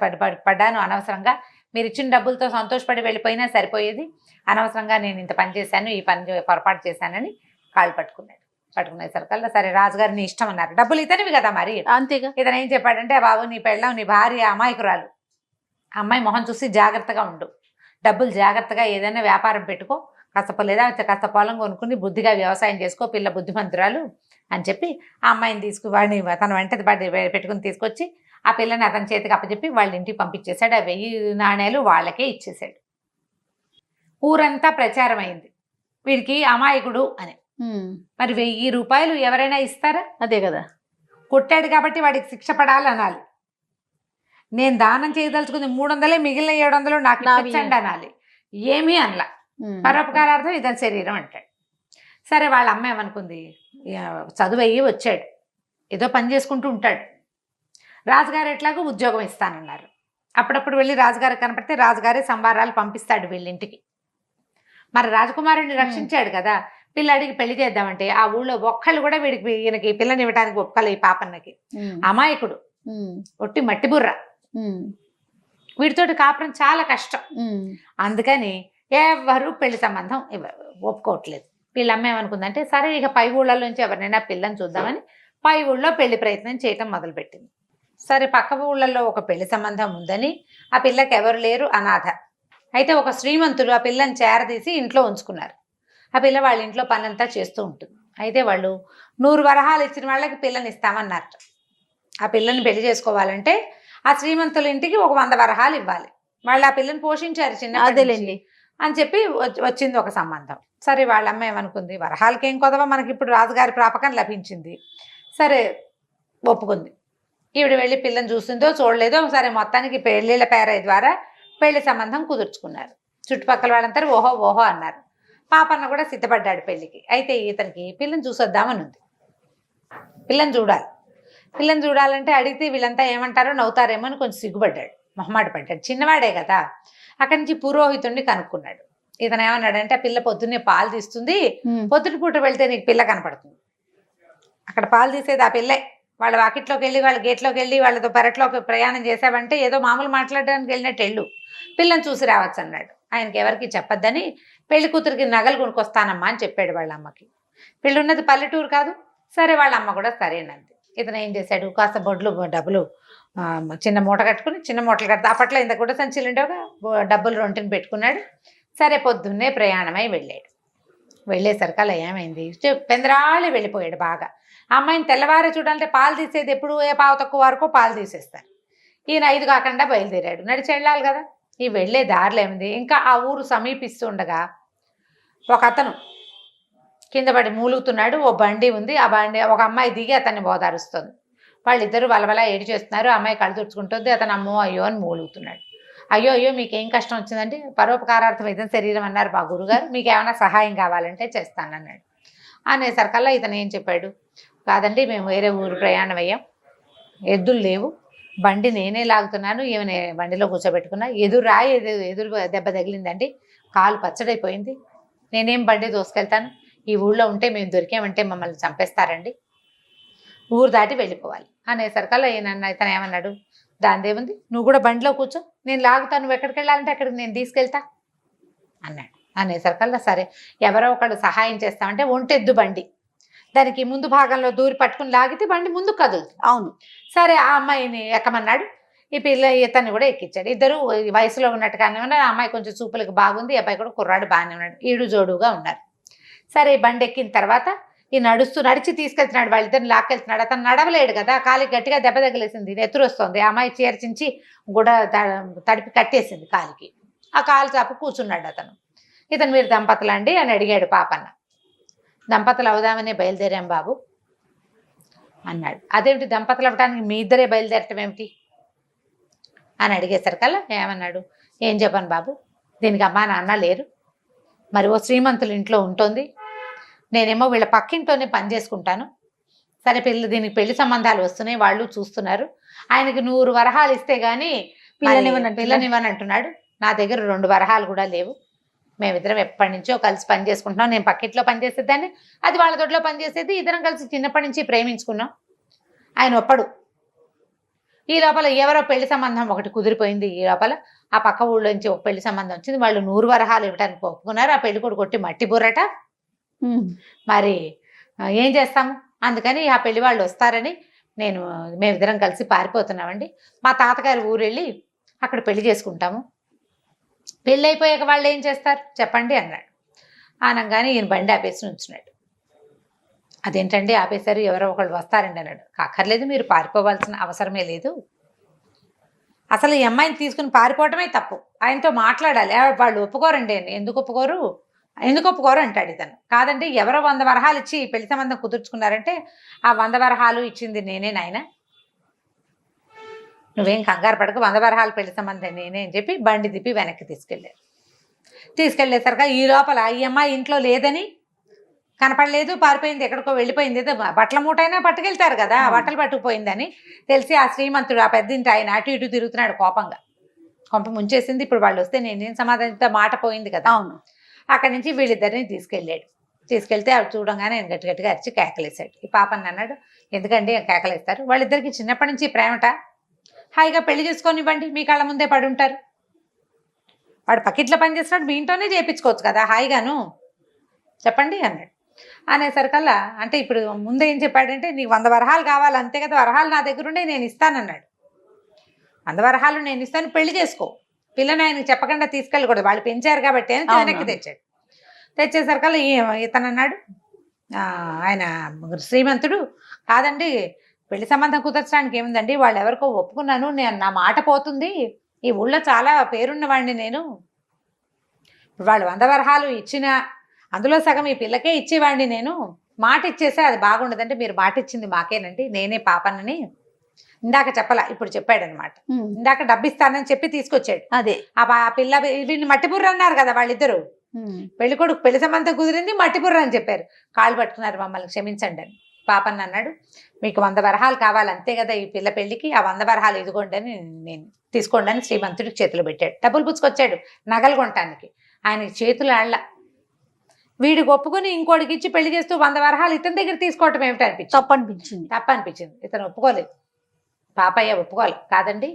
పడ్డాను అనవసరంగా, మీరు ఇచ్చిన డబ్బులతో సంతోషపడి వెళ్ళిపోయినా సరిపోయేది, అనవసరంగా నేను ఇంత పని చేశాను, ఈ పని పొరపాటు చేశానని కాళ్ళు పట్టుకున్నాడు. పట్టుకునేసరికల్లా సరే రాజుగారు నీ ఇష్టం అన్నారు, డబ్బులు ఇతనివి కదా మరి అంతేగా. ఇతను ఏం చెప్పాడంటే, బాబు నీ పెళ్ళాం నీ భార్య అమాయకురాలు, అమ్మాయి మొహం చూసి జాగ్రత్తగా ఉండు, డబ్బులు జాగ్రత్తగా ఏదైనా వ్యాపారం పెట్టుకో, కాస్త పొలం కొనుక్కుని బుద్ధిగా వ్యవసాయం చేసుకో, పిల్ల బుద్ధిమంతురాలు అని చెప్పి ఆ అమ్మాయిని వాడిని తన వెంట పెట్టుకుని తీసుకొచ్చి ఆ పిల్లని అతని చేతికి అప్పచెప్పి వాళ్ళ ఇంటికి పంపించేశాడు. ఆ 1000 నాణేలు వాళ్ళకే ఇచ్చేశాడు. ఊరంతా ప్రచారం అయింది వీడికి అమాయకుడు అని. మరి 1000 రూపాయలు ఎవరైనా ఇస్తారా? అదే కదా, కొట్టాడు కాబట్టి వాడికి శిక్ష పడాలనాలి. నేను దానం చేయదలుచుకుంది 300, మిగిలిన 700 నాకు ఇప్పించండి అనాలి. ఏమీ అనలా, పరోపకారార్థం ఇతని శరీరం అంటాడు. సరే వాళ్ళ అమ్మ ఏమనుకుంది, చదువు అయ్యి వచ్చాడు, ఏదో పని చేసుకుంటూ ఉంటాడు, రాజుగారు ఎట్లాగో ఉద్యోగం ఇస్తానన్నారు. అప్పుడప్పుడు వెళ్ళి రాజుగారు కనపడితే రాజుగారే సంభారాలు పంపిస్తాడు వీళ్ళింటికి. మరి రాజకుమారుడిని రక్షించాడు కదా, పిల్లాడికి పెళ్లి చేద్దామంటే ఆ ఊళ్ళో ఒక్కళ్ళు కూడా ఈయనకి పిల్లని ఇవ్వడానికి ఒప్పుకోలే. ఈ పాపన్నకి అమాయకుడు, ఒట్టి మట్టి బుర్ర, వీడితోటి కాపురం చాలా కష్టం. అందుకని ఎవరు పెళ్లి సంబంధం ఒప్పుకోవట్లేదు. వీళ్ళమ్మ ఏమనుకుందంటే, సరే ఇక పై ఊళ్ళలోంచి ఎవరినైనా పిల్లని చూద్దామని పై ఊళ్ళో పెళ్లి ప్రయత్నం చేయటం మొదలుపెట్టింది. సరే పక్క ఊళ్ళల్లో ఒక పెళ్లి సంబంధం ఉందని, ఆ పిల్లకి ఎవరు లేరు, అనాథ. అయితే ఒక శ్రీమంతుడు ఆ పిల్లని చేరదీసి ఇంట్లో ఉంచుకున్నారు. ఆ పిల్ల వాళ్ళ ఇంట్లో పనంతా చేస్తూ ఉంటుంది. అయితే వాళ్ళు 100 వరహాలు ఇచ్చిన వాళ్ళకి పిల్లని ఇస్తామన్నారు. ఆ పిల్లని పెళ్లి చేసుకోవాలంటే ఆ శ్రీమంతుల ఇంటికి ఒక 100 వరహాలు ఇవ్వాలి. వాళ్ళు ఆ పిల్లని పోషించారు చిన్నది అని చెప్పి వచ్చింది ఒక సంబంధం. సరే వాళ్ళ అమ్మ ఏమనుకుంది, వరహాలకేం కొదవ, మనకి ఇప్పుడు రాజుగారి ప్రాపకం లభించింది, సరే ఒప్పుకుంది. ఈవిడ వెళ్ళి పిల్లని చూసిందో చూడలేదో సరే మొత్తానికి పెళ్ళిళ్ళ పేరయ్య ద్వారా పెళ్లి సంబంధం కుదుర్చుకున్నారు. చుట్టుపక్కల వాళ్ళందరూ ఓహో ఓహో అన్నారు. పాపన్న కూడా సిద్ధపడ్డాడు పెళ్లికి. అయితే ఇతనికి పిల్లని చూసొద్దామని ఉంది. పిల్లని చూడాలంటే అడిగితే వీళ్ళంతా ఏమంటారో నవ్వుతారేమో అని కొంచెం సిగ్గుపడ్డాడు, మొహమాట పడ్డాడు. చిన్నవాడే కదా. అక్కడి నుంచి పురోహితుడిని కనుక్కున్నాడు. ఇతను ఏమన్నాడంటే, పిల్ల పొద్దున్నే పాలు తీస్తుంది, పొద్దున పూట వెళ్తే నీకు పిల్ల కనపడుతుంది. అక్కడ పాలు తీసేది ఆ పిల్లే. వాళ్ళ వాకిట్లోకి వెళ్ళి వాళ్ళ గేట్లోకి వెళ్ళి వాళ్ళతో పెరట్లోకి ప్రయాణం చేసావంటే ఏదో మామూలు మాట్లాడడానికి వెళ్ళినట్టు వెళ్ళు, పిల్లని చూసి రావచ్చు అన్నాడు. ఆయనకి ఎవరికి చెప్పొద్దని పెళ్లి కూతురికి నగలు కొనుక్కొస్తానమ్మా అని చెప్పాడు వాళ్ళ అమ్మకి. పెళ్ళి ఉన్నది పల్లెటూరు కాదు. సరే వాళ్ళ అమ్మ కూడా సరేనంది. ఇతను ఏం చేశాడు, కాస్త బొడ్లు డబ్బులు చిన్న మూట కట్టుకుని, చిన్న మూటలు కడితే అప్పట్లో ఇంత కూడా సంచులు ఉండేవి, డబ్బులు రొంటిని పెట్టుకున్నాడు. సరే పొద్దున్నే ప్రయాణమై వెళ్ళాడు. వెళ్ళేసరికల్లా ఏమైంది, పెందరాళి వెళ్ళిపోయాడు బాగా. అమ్మాయిని తెల్లవారే చూడాలంటే పాలు తీసేది ఎప్పుడు ఏ పావు తక్కువ వరకు పాలు తీసేస్తారు. ఈయన 5 కాకుండా బయలుదేరాడు. నడిచి వెళ్ళాలి కదా. ఈ వెళ్ళే దారిలో ఏమింది, ఇంకా ఆ ఊరు సమీపిస్తుండగా ఒక అతను కింద పడి మూలుగుతున్నాడు. ఓ బండి ఉంది. ఆ బండి ఒక అమ్మాయి దిగి అతన్ని బోదారుస్తుంది. వాళ్ళిద్దరూ వలవల ఏడి చేస్తున్నారు. అమ్మాయి కళ్ళు తుడుచుకుంటుంది. అతను అమ్మో అయ్యో అని మూలుగుతున్నాడు. అయ్యో అయ్యో మీకేం కష్టం వచ్చిందంటే, పరోపకారార్థం ఇదం శరీరం అన్నారు మా గురుగారు, మీకు ఏమైనా సహాయం కావాలంటే చేస్తానన్నాడు. అనేసరికల్లా ఇతను ఏం చెప్పాడు, కాదండి మేము వేరే ఊరు ప్రయాణం అయ్యాం, ఎద్దులు లేవు, బండి నేనే లాగుతున్నాను, ఈమె బండిలో కూర్చోబెట్టుకున్నా, ఎదురు దెబ్బ తగిలిందండి, కాలు పచ్చడైపోయింది, నేనేం బండి దోసుకెళ్తాను, ఈ ఊళ్ళో ఉంటే మేము దొరికామంటే మమ్మల్ని చంపేస్తారండి, ఊరు దాటి వెళ్ళిపోవాలి అనేసరికల్లా ఇతను ఏమన్నాడు, దానిదేముంది, నువ్వు కూడా బండిలో కూర్చో, నేను లాగుతాను, నువ్వు ఎక్కడికి వెళ్ళాలంటే అక్కడికి నేను తీసుకెళ్తా అన్నాడు. అనేసరికల్లా సరే ఎవరో ఒకళ్ళు సహాయం చేస్తామంటే ఒంటెద్దు బండి, దానికి ముందు భాగంలో దూరి పట్టుకుని లాగితే బండి ముందు కదులుతుంది. అవును. సరే ఆ అమ్మాయిని ఎక్కమన్నాడు. ఈ పిల్ల ఇతన్ని కూడా ఎక్కించాడు. ఇద్దరు వయసులో ఉన్నట్టుగానే ఉన్నారు. ఆ అమ్మాయి కొంచెం చూపులకు బాగుంది, ఈ అబ్బాయి కూడా కుర్రాడు బాగానే ఉన్నాడు, ఈడు జోడుగా ఉన్నారు. సరే బండి ఎక్కిన తర్వాత ఈ నడిచి తీసుకెళ్తున్నాడు, వాళ్ళిద్దరిని లాక్కెళ్తున్నాడు. అతను నడవలేడు కదా, కాలికి గట్టిగా దెబ్బ తగిలేసింది, నెత్తురు వస్తుంది. ఆ అమ్మాయి చీరచించి కూడా తడిపి కట్టేసింది కాలికి. ఆ కాలు చాపు కూర్చున్నాడు అతను. ఇతను మీరు దంపతులండి అని అడిగాడు పాపన్న. దంపతులు అవుదామనే బయలుదేరాం బాబు అన్నాడు. అదేమిటి దంపతులు అవ్వడానికి మీ ఇద్దరే బయలుదేరటం ఏమిటి అని అడిగేసరికల్లా ఏమన్నాడు, ఏం చెప్పాను బాబు, దీనికి అమ్మా నాన్న లేరు, మరి ఓ శ్రీమంతులు ఇంట్లో ఉంటుంది, నేనేమో వీళ్ళ పక్కింట్లోనే పని చేసుకుంటాను, సరే దీనికి పెళ్లి సంబంధాలు వస్తున్నాయి, వాళ్ళు చూస్తున్నారు, ఆయనకి 100 వరహాలు ఇస్తే గానీ పిల్లనివ్వని అంటున్నాడు, నా దగ్గర 2 వరహాలు కూడా లేవు, మేమిద్దరం ఎప్పటి నుంచో కలిసి పని చేసుకుంటున్నాం, నేను పక్కింట్లో పనిచేసేదాన్ని, అది వాళ్ళ దొడ్లో పనిచేసేది, ఇద్దరం కలిసి చిన్నప్పటి నుంచి ప్రేమించుకున్నాం, ఆయన ఒప్పడు. ఈ లోపల ఎవరో పెళ్లి సంబంధం ఒకటి కుదిరిపోయింది. ఈ లోపల ఆ పక్క ఊళ్ళో నుంచి ఒక పెళ్లి సంబంధం వచ్చింది, వాళ్ళు 100 వరహాలు ఇవ్వడానికి ఒప్పుకున్నారు. ఆ పెళ్లి కూడా కొట్టి మట్టి బుర్రట, మరి ఏం చేస్తాము, అందుకని ఆ పెళ్లి వాళ్ళు వస్తారని మేమిద్దరం కలిసి పారిపోతున్నామండి, మా తాతగారి ఊరు వెళ్ళి అక్కడ పెళ్లి చేసుకుంటాము, పెళ్ళి అయిపోయాక వాళ్ళు ఏం చేస్తారు చెప్పండి అన్నాడు. అనగానే ఈయన బండి ఆపేసి ఉంచున్నాడు. అదేంటండి ఆపేశారు, ఎవరో ఒకళ్ళు వస్తారండి అన్నాడు. అక్కర్లేదు, మీరు పారిపోవాల్సిన అవసరమే లేదు, అసలు ఈ అమ్మాయిని తీసుకుని పారిపోవటమే తప్పు, ఆయనతో మాట్లాడాలి, వాళ్ళు ఒప్పుకోరండి. ఎందుకు ఒప్పుకోరు అంటాడు ఇతను. కాదండి, ఎవరో 100 వరహాలు ఇచ్చి పెళ్లి సంబంధం కుదుర్చుకున్నారంటే ఆ 100 వరహాలు ఇచ్చింది నేనే నాయన, నువ్వేం కంగారు పడక, 100 వరహాలు పెళ్లి సంబంధం నేనే అని చెప్పి బండి తిప్పి వెనక్కి తీసుకెళ్ళేసరిగా ఈ లోపల ఈ అమ్మాయి ఇంట్లో లేదని కనపడలేదు, పారిపోయింది, ఎక్కడికో వెళ్ళిపోయింది, ఏదో బట్టల మూటైనా పట్టుకెళ్తారు కదా, బట్టలు పట్టుకుపోయిందని తెలిసి ఆ శ్రీమంతుడు ఆ పెద్దింటి ఆయన అటు ఇటు తిరుగుతున్నాడు కోపంగా, కొంప ముంచేసింది, ఇప్పుడు వాళ్ళు వస్తే నేనేం సమాధానంతో మాట పోయింది కదా. అవును. అక్కడి నుంచి వీళ్ళిద్దరిని తీసుకెళ్తే అవి చూడంగానే ఆయన గట్టిగా అరిచి కేకలేశాడు. ఈ పాపని అన్నాడు, ఎందుకండి కేకలేస్తారు, వాళ్ళిద్దరికి చిన్నప్పటి నుంచి ప్రేమట, హాయిగా పెళ్లి చేసుకొనివ్వండి, మీ కళ్ళ ముందే పడి ఉంటారు, వాడు పక్కిట్లో పని చేస్తున్నాడు, మీ ఇంట్లోనే చేయించుకోవచ్చు కదా హాయిగాను, చెప్పండి అన్నాడు. అనేసరికల్లా అంటే ఇప్పుడు ముందే ఏం చెప్పాడంటే, నీకు 100 వరహాలు కావాలి అంతే కదా, వరహాలు నా దగ్గర ఉండే నేను ఇస్తానన్నాడు, 100 వరహాలు నేను ఇస్తాను, పెళ్లి చేసుకో, పిల్లని ఆయనకి చెప్పకుండా తీసుకెళ్ళకూడదు, వాళ్ళు పెంచారు కాబట్టి అని వెనక్కి తెచ్చేసరికల్లా ఇతను అన్నాడు, ఆయన శ్రీమంతుడు, కాదండి పెళ్లి సంబంధం కుదర్చడానికి ఏముందండి, వాళ్ళు ఎవరికో ఒప్పుకున్నాను, నా మాట పోతుంది, ఈ ఊళ్ళో చాలా పేరున్నవాడిని నేను, వాళ్ళు 100 వరహాలు ఇచ్చినా అందులో సగం ఈ పిల్లకే ఇచ్చేవాడిని, నేను మాట ఇచ్చేసే అది బాగుండదంటే, మీరు మాట ఇచ్చింది మాకేనండి, నేనే పాపనని ఇందాక చెప్పలా, ఇప్పుడు చెప్పాడు అనమాట. ఇందాక డబ్బు ఇస్తానని చెప్పి తీసుకొచ్చాడు. అదే ఆ పిల్ల వీడిని మట్టిపుర్ర అన్నారు కదా వాళ్ళిద్దరు. పెళ్లి కొడుకు పెళ్లి సంబంధం కుదిరింది, మట్టిపుర్ర అని చెప్పారు. కాళ్ళు పట్టుకున్నారు, మమ్మల్ని క్షమించండి అని. పాపన్న అన్నాడు, మీకు 100 వరహాలు కావాలి అంతే కదా ఈ పిల్ల పెళ్లికి, ఆ 100 వరహాలు ఇదిగోండి అని నేను తీసుకోండి అని శ్రీమంతుడికి చేతిలో పెట్టాడు. డబ్బులు పుచ్చుకొచ్చాడు నగలు కొనటానికి. ఆయనకి చేతులు ఆళ్ళ. వీడికి ఒప్పుకొని ఇంకోటికి ఇచ్చి పెళ్లి చేస్తూ 100 వరహాలు ఇతని దగ్గర తీసుకోవటం ఏమిటి అనిపించింది. తప్పు అనిపించింది. ఇతను ఒప్పుకోలేదు, పాపయ్య ఒప్పుకోవాలి. కాదండి,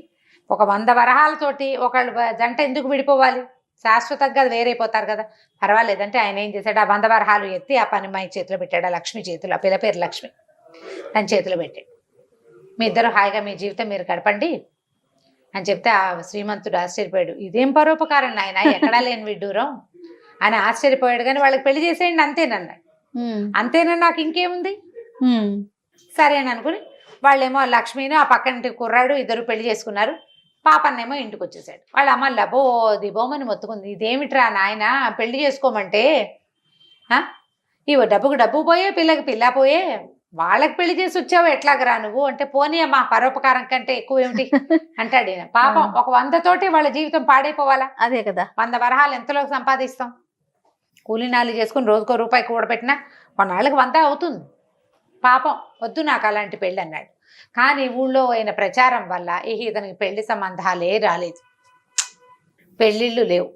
ఒక 100 వరహాలతోటి ఒకళ్ళు జంట ఎందుకు విడిపోవాలి, శాశ్వతంగా అది వేరైపోతారు కదా, పర్వాలేదంటే ఆయన ఏం చేశాడు, ఆ 100 వరహాలు ఎత్తి ఆ పనిమాయి చేతిలో పెట్టాడు. ఆ లక్ష్మి చేతిలో, ఆ పిల్ల పేరు లక్ష్మి, తన చేతిలో పెట్టాడు. మీ ఇద్దరు హాయిగా మీ జీవితం మీరు గడపండి అని చెప్తే ఆ శ్రీమంతుడు ఆశ్చర్యపోయాడు. ఇదేం పరోపకారం నాయన, ఎక్కడా లేని విడ్డూరం అని ఆశ్చర్యపోయాడు. కానీ వాళ్ళకి పెళ్లి చేసేయండి అంతేనన్నాడు. అంతేనా, నాకు ఇంకేముంది సరే అని అనుకుని వాళ్ళేమో లక్ష్మిని ఆ పక్కన కుర్రాడు ఇద్దరు పెళ్లి చేసుకున్నారు. పాపన్నేమో ఇంటికి వచ్చేసాడు. వాళ్ళ అమ్మ లబో దిబోమని మొత్తుకుంది, ఇదేమిట్రా నాయన పెళ్లి చేసుకోమంటే, ఇవో డబ్బుకు డబ్బు పోయే, పిల్లకి పిల్ల పోయే, వాళ్ళకి పెళ్లి చేసి వచ్చావు ఎట్లాగరా నువ్వు అంటే, పోనీ అమ్మా పరోపకారం కంటే ఎక్కువ ఏమిటి అంటాడు. పాపం ఒక 100 తోటి వాళ్ళ జీవితం పాడైపోవాలా? అదే కదా, 100 వరహాలు ఎంతలో సంపాదిస్తాం? కూలీనాలు చేసుకుని రోజుకో రూపాయి కూడబెట్టినా కొన్నాళ్ళకి 100 అవుతుంది. పాపం వద్దు నాకు అలాంటి పెళ్ళి అన్నాడు. కానీ ఊళ్ళో అయిన ప్రచారం వల్ల ఇతనికి పెళ్లి సంబంధాలే రాలేదు, పెళ్ళిళ్ళు లేవు,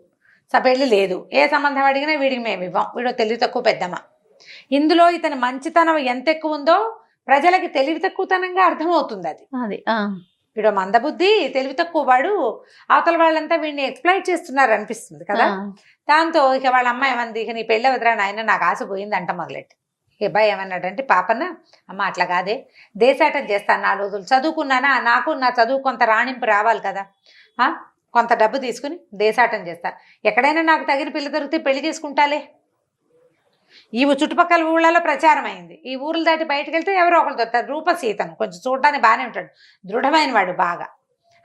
పెళ్లి లేదు. ఏ సంబంధం అడిగినా వీడికి మేము ఇవ్వం, వీడు తెలివి తక్కువ పెద్దమ్మ. ఇందులో ఇతని మంచితనం ఎంత ఎక్కువ ఉందో ప్రజలకి తెలివి తక్కువతనంగా అర్థమవుతుంది. అది వీడు మందబుద్ధి, తెలివి తక్కువ వాడు, అవతల వాళ్ళంతా వీడిని ఎక్స్ప్లాయిట్ చేస్తున్నారు అనిపిస్తుంది కదా. దాంతో ఇక వాళ్ళ అమ్మాయి ఏమంది, ఇక నీ పెళ్ళి వదిరా నాయన, నాకు ఆశ పోయింది అంట మొదలెట్టి. అబ్బాయి ఏమన్నాడంటే, పాపన్న అమ్మ అట్లా కాదే, దేశాటం చేస్తాను 4 రోజులు, చదువుకున్నానా, నాకు నా చదువు కొంత రాణింపు రావాలి కదా, కొంత డబ్బు తీసుకుని దేశాటం చేస్తా, ఎక్కడైనా నాకు తగిన పిల్ల దొరికితే పెళ్లి చేసుకుంటాలే. ఈ చుట్టుపక్కల ఊళ్ళలో ప్రచారం అయింది. ఈ ఊర్లు దాటి బయటకు వెళ్తే ఎవరో ఒకరు దొరుకుతారు. రూపసీతను కొంచెం చూడడానికి బాగానే ఉంటాడు, దృఢమైన వాడు బాగా,